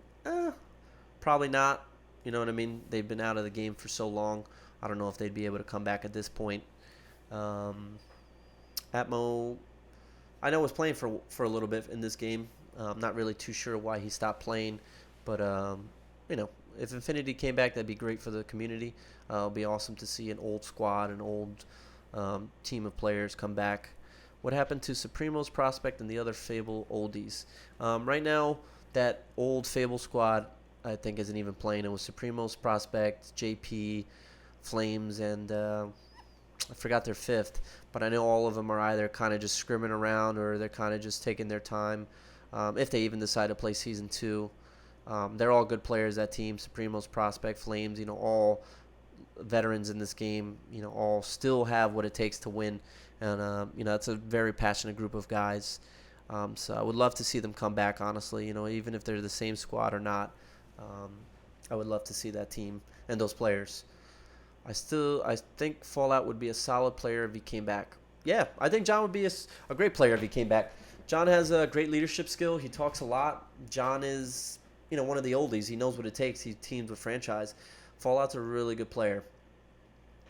Probably not. You know what I mean? They've been out of the game for so long. I don't know if they'd be able to come back at this point. Atmo, I know, was playing for a little bit in this game. I'm not really too sure why he stopped playing, but if Infinity came back, that'd be great for the community. It'll be awesome to see an old squad, an old team of players come back. What happened to Supremos, Prospect, and the other Fable oldies? Right now, that old Fable squad, I think, isn't even playing. It was Supremos, Prospect, JP, Flames, and I forgot their 5th, but I know all of them are either kind of just scrimming around or they're kind of just taking their time, if they even decide to play Season 2. They're all good players, that team. Supremos, Prospect, Flames, all veterans in this game, all still have what it takes to win. And, it's a very passionate group of guys. So I would love to see them come back, honestly, even if they're the same squad or not. I would love to see that team and those players. I think Fallout would be a solid player if he came back. Yeah, I think John would be a great player if he came back. John has a great leadership skill. He talks a lot. John is, one of the oldies. He knows what it takes. He teams with franchise. Fallout's a really good player.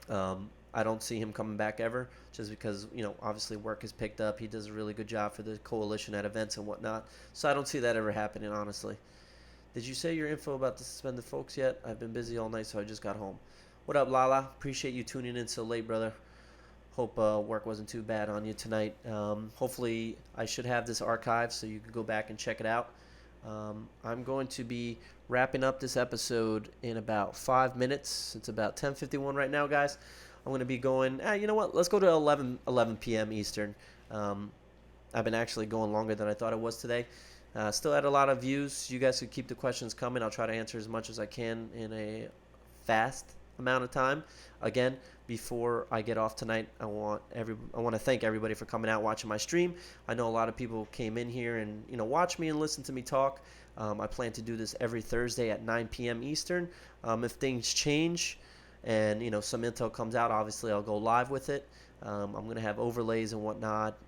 I don't see him coming back ever, just because, obviously work is picked up. He does a really good job for the coalition at events and whatnot. So I don't see that ever happening, honestly. Did you say your info about the suspended folks yet? I've been busy all night, so I just got home. What up, Lala? Appreciate you tuning in so late, brother. Hope work wasn't too bad on you tonight. Hopefully, I should have this archived so you can go back and check it out. I'm going to be wrapping up this episode in about 5 minutes. It's about 10:51 right now, guys. I'm going to be going, you know what? Let's go to 11 p.m. Eastern. I've been actually going longer than I thought it was today. Still had a lot of views. You guys could keep the questions coming. I'll try to answer as much as I can in a fast amount of time. Again, before I get off tonight, I want to thank everybody for coming out watching my stream. I know a lot of people came in here and watch me and listen to me talk. I plan to do this every Thursday at 9 p.m. Eastern. If things change and some intel comes out, obviously I'll go live with it. I'm going to have overlays and whatnot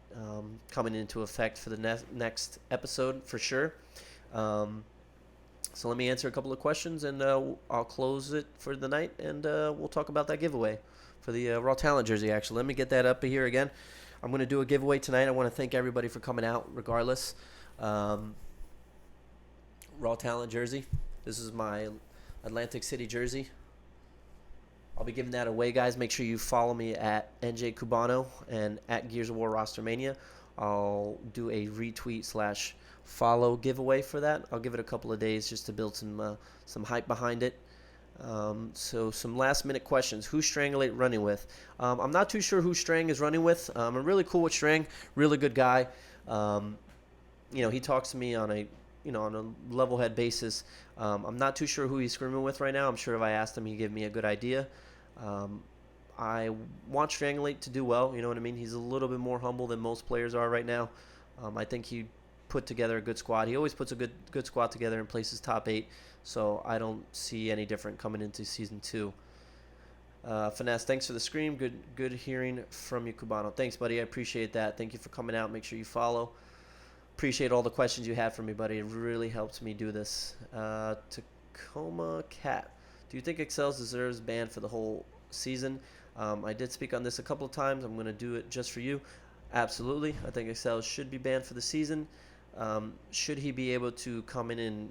coming into effect for the next episode for sure. So let me answer a couple of questions, and I'll close it for the night, and we'll talk about that giveaway for the Raw Talent jersey, actually. Let me get that up here again. I'm going to do a giveaway tonight. I want to thank everybody for coming out regardless. Raw Talent jersey. This is my Atlantic City jersey. I'll be giving that away, guys. Make sure you follow me at NJ Cubano and at Gears of War Rostermania. I'll do a retweet / follow giveaway for that. I'll give it a couple of days just to build some hype behind it. So some last minute questions. Who's Strangulate running with? I'm not too sure who Strang is running with. I'm really cool with Strang. Really good guy. He talks to me on a level head basis. I'm not too sure who he's screaming with right now. I'm sure if I asked him, he'd give me a good idea. I want Strangulate to do well. You know what I mean? He's a little bit more humble than most players are right now. I think he put together a good squad. He always puts a good squad together and places top 8. So I don't see any different coming into Season 2. Finesse, thanks for the scream. Good hearing from you, Cubano. Thanks, buddy. I appreciate that. Thank you for coming out. Make sure you follow. Appreciate all the questions you had for me, buddy. It really helps me do this. Tacoma Cat, do you think Excels deserves ban for the whole season? I did speak on this a couple of times. I'm going to do it just for you. Absolutely. I think Excels should be banned for the season. Should he be able to come in and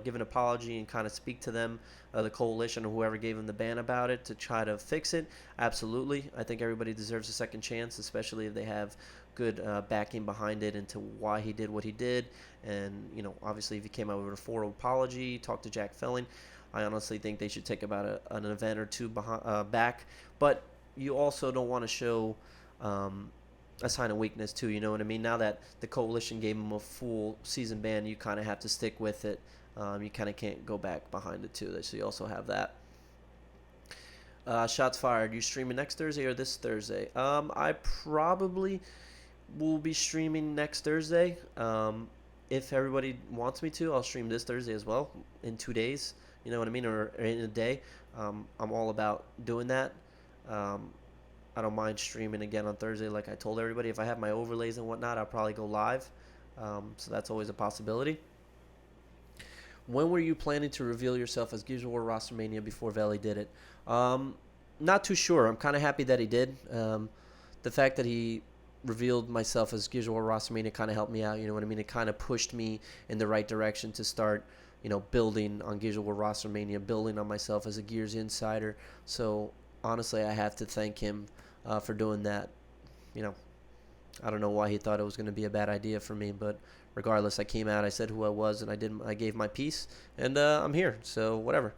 give an apology and kind of speak to them, the coalition or whoever gave him the ban about it, to try to fix it? Absolutely. I think everybody deserves a second chance, especially if they have good backing behind it into why he did what he did. And, obviously if he came out with a full apology, talked to Jack Felling, I honestly think they should take about an event or two back. But you also don't want to show a sign of weakness too, you know what I mean? Now that the coalition gave him a full season ban, you kind of have to stick with it. You kind of can't go back behind it too, so you also have that. Shots fired. You streaming next Thursday or this Thursday? I probably will be streaming next Thursday. If everybody wants me to, I'll stream this Thursday as well in 2 days. You know what I mean? Or in a day. I'm all about doing that. I don't mind streaming again on Thursday like I told everybody. If I have my overlays and whatnot, I'll probably go live. So that's always a possibility. When were you planning to reveal yourself as Gears of War Rostermania before Veli did it? Not too sure. I'm kind of happy that he did. The fact that he revealed myself as Gears of War Rostermania kind of helped me out. You know what I mean? It kind of pushed me in the right direction to start, building on Gears of War Rostermania, building on myself as a Gears insider. So honestly, I have to thank him for doing that. I don't know why he thought it was going to be a bad idea for me, but regardless, I came out, I said who I was, and I gave my piece, and I'm here. So whatever.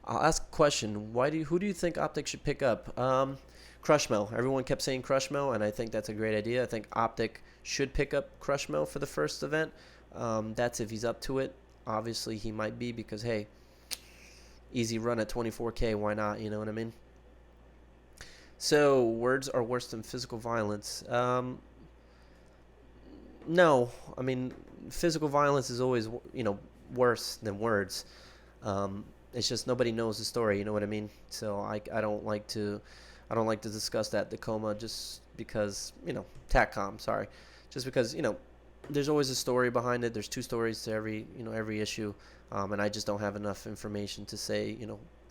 I'll ask a question. Who do you think Optic should pick up? Crushmo. Everyone kept saying Crushmo, and I think that's a great idea. I think Optic should pick up Crushmo for the first event. That's if he's up to it. Obviously, he might be because, hey, easy run at 24K. Why not? You know what I mean? So, words are worse than physical violence. No. I mean, physical violence is always, worse than words. It's just nobody knows the story. You know what I mean? So I don't like to discuss that Tacoma just because, TACCOM, sorry. Just because, there's always a story behind it. There's 2 stories to every issue. And I just don't have enough information to say,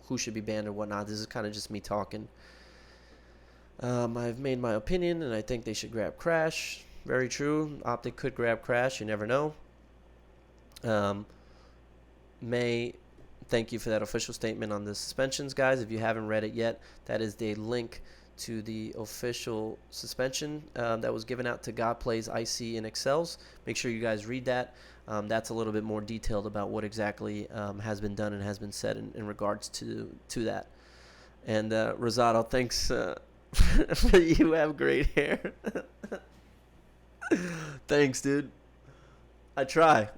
who should be banned or whatnot. This is kind of just me talking. I've made my opinion, and I think they should grab Crash. Very true. Optic could grab Crash. You never know. May, thank you for that official statement on the suspensions, guys. If you haven't read it yet, that is the link to the official suspension that was given out to God Plays IC and Excels. Make sure you guys read that. That's a little bit more detailed about what exactly has been done and has been said in regards to that. And Rosado, thanks. You have great hair. Thanks, dude. I try.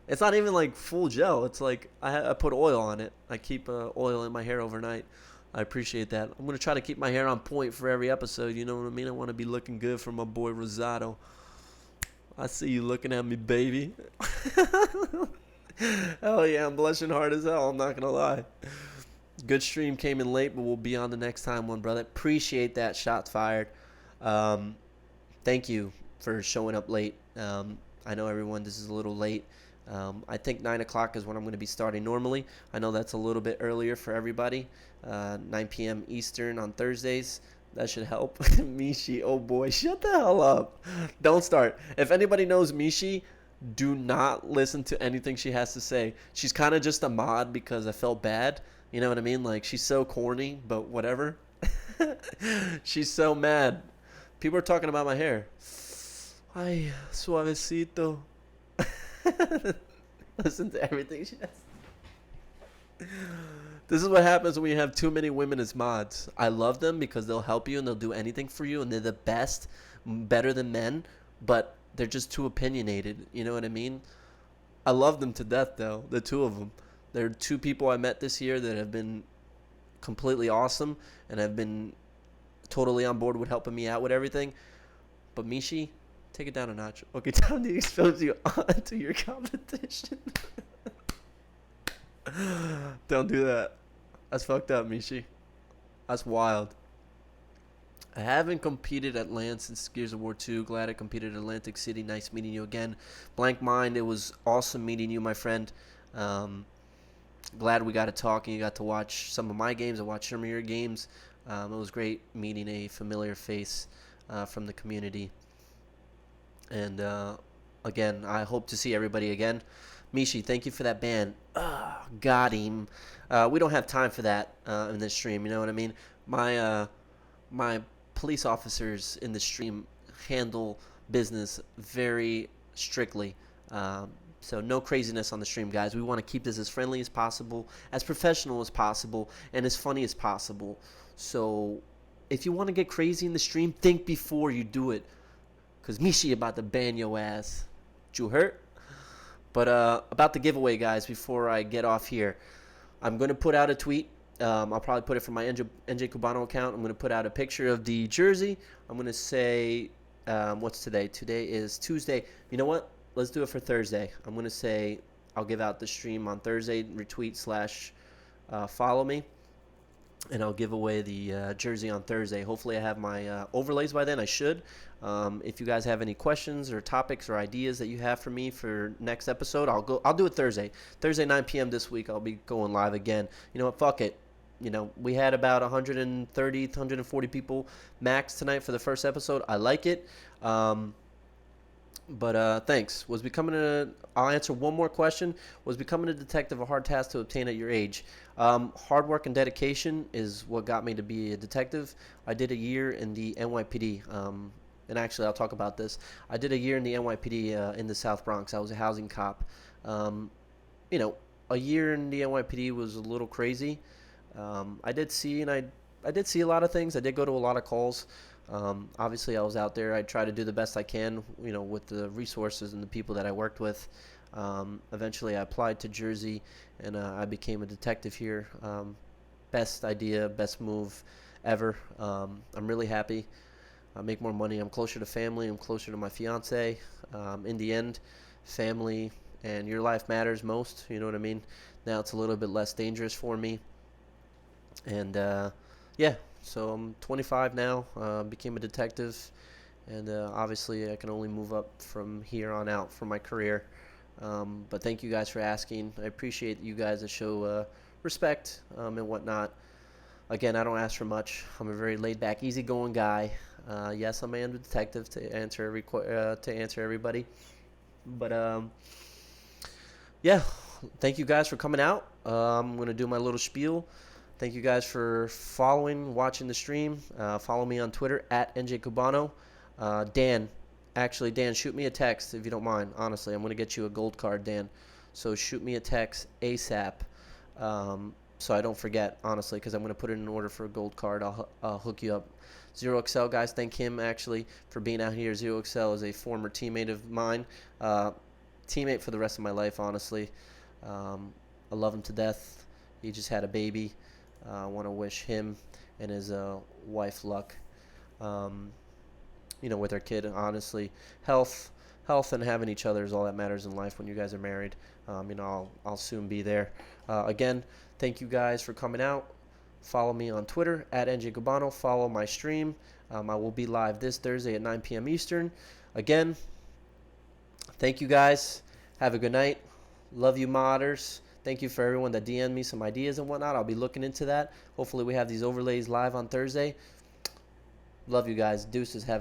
It's not even like full gel. It's like I put oil on it. I keep oil in my hair overnight. I appreciate that. I'm going to try to keep my hair on point for every episode. You know what I mean? I want to be looking good for my boy Rosado. I see you looking at me, baby. Hell yeah, I'm blushing hard as hell. I'm not going to lie. Good stream, came in late, but we'll be on the next time one, brother. Appreciate that. Shots fired. Thank you for showing up late. I know everyone, this is a little late. I think 9 o'clock is when I'm going to be starting normally. I know that's a little bit earlier for everybody. 9 p.m. Eastern on Thursdays. That should help. Mishi, oh boy, shut the hell up. Don't start. If anybody knows Mishi, do not listen to anything she has to say. She's kind of just a mod because I felt bad. You know what I mean? Like, she's so corny, but whatever. She's so mad. People are talking about my hair. Ay, suavecito. Listen to everything she has. This is what happens when you have too many women as mods. I love them because they'll help you and they'll do anything for you, and they're the best, better than men, but they're just too opinionated. You know what I mean? I love them to death, though, the two of them. They're two people I met this year that have been completely awesome and have been totally on board with helping me out with everything. But Mishi, take it down a notch. Okay, time to expose you onto your competition. Don't do that. That's fucked up, Mishi. That's wild. I haven't competed at LAN since Gears of War 2. Glad I competed at Atlantic City. Nice meeting you again. Blank Mind, it was awesome meeting you, my friend. Glad we got to talk and you got to watch some of my games. I watched some of your games. It was great meeting a familiar face from the community. And again, I hope to see everybody again. Mishi, thank you for that ban. Got him. We don't have time for that in this stream. You know what I mean? My police officers in the stream handle business very strictly. So no craziness on the stream, guys. We want to keep this as friendly as possible, as professional as possible, and as funny as possible. So if you want to get crazy in the stream, think before you do it. Because Mishi about to ban your ass. You hurt? But about the giveaway, guys, before I get off here, I'm going to put out a tweet. I'll probably put it from my NJ Cubano account. I'm going to put out a picture of the jersey. I'm going to say, what's today? Today is Tuesday. You know what? Let's do it for Thursday. I'm going to say I'll give out the stream on Thursday, retweet / follow me, and I'll give away the jersey on Thursday. Hopefully I have my overlays by then. I should. If you guys have any questions or topics or ideas that you have for me for next episode, I'll do it Thursday. Thursday 9 p.m. this week. I'll be going live again. You know what? Fuck it. You know, we had about 130, 140 people max tonight for the first episode. I like it. But thanks. I'll answer one more question. Was becoming a detective a hard task to obtain at your age? Hard work and dedication is what got me to be a detective. I did a year in the NYPD. And actually, I'll talk about this. I did a year in the NYPD in the South Bronx. I was a housing cop. You know, a year in the NYPD was a little crazy. I did see a lot of things. I did go to a lot of calls. Obviously, I was out there. I tried to do the best I can, you know, with the resources and the people that I worked with. Eventually, I applied to Jersey, and I became a detective here. Best idea, best move ever. I'm really happy. I make more money. I'm closer to family. I'm closer to my fiance. In the end, family and your life matters most. You know what I mean? Now it's a little bit less dangerous for me. And yeah. So I'm 25 now, became a detective, and obviously I can only move up from here on out for my career. But thank you guys for asking. I appreciate you guys that show respect and whatnot. Again, I don't ask for much. I'm a very laid-back, easygoing guy. Yes, I am a detective to answer everybody. But yeah, thank you guys for coming out. I'm gonna do my little spiel. Thank you guys for watching the stream. Follow me on Twitter at NJ Cubano. Dan, shoot me a text if you don't mind. Honestly, I'm going to get you a gold card, Dan. So shoot me a text ASAP so I don't forget, honestly, because I'm going to put it in order for a gold card. I'll hook you up. Zero XL, guys, thank him, actually, for being out here. Zero XL is a former teammate of mine. Teammate for the rest of my life, honestly. I love him to death. He just had a baby. I want to wish him and his wife luck, you know, with their kid. Honestly, health and having each other is all that matters in life when you guys are married. You know, I'll soon be there. Again, thank you guys for coming out. Follow me on Twitter at NJ Cubano. Follow my stream. I will be live this Thursday at 9 p.m. Eastern. Again, thank you guys. Have a good night. Love you, modders. Thank you for everyone that DM'd me some ideas and whatnot. I'll be looking into that. Hopefully we have these overlays live on Thursday. Love you guys. Deuces. Have a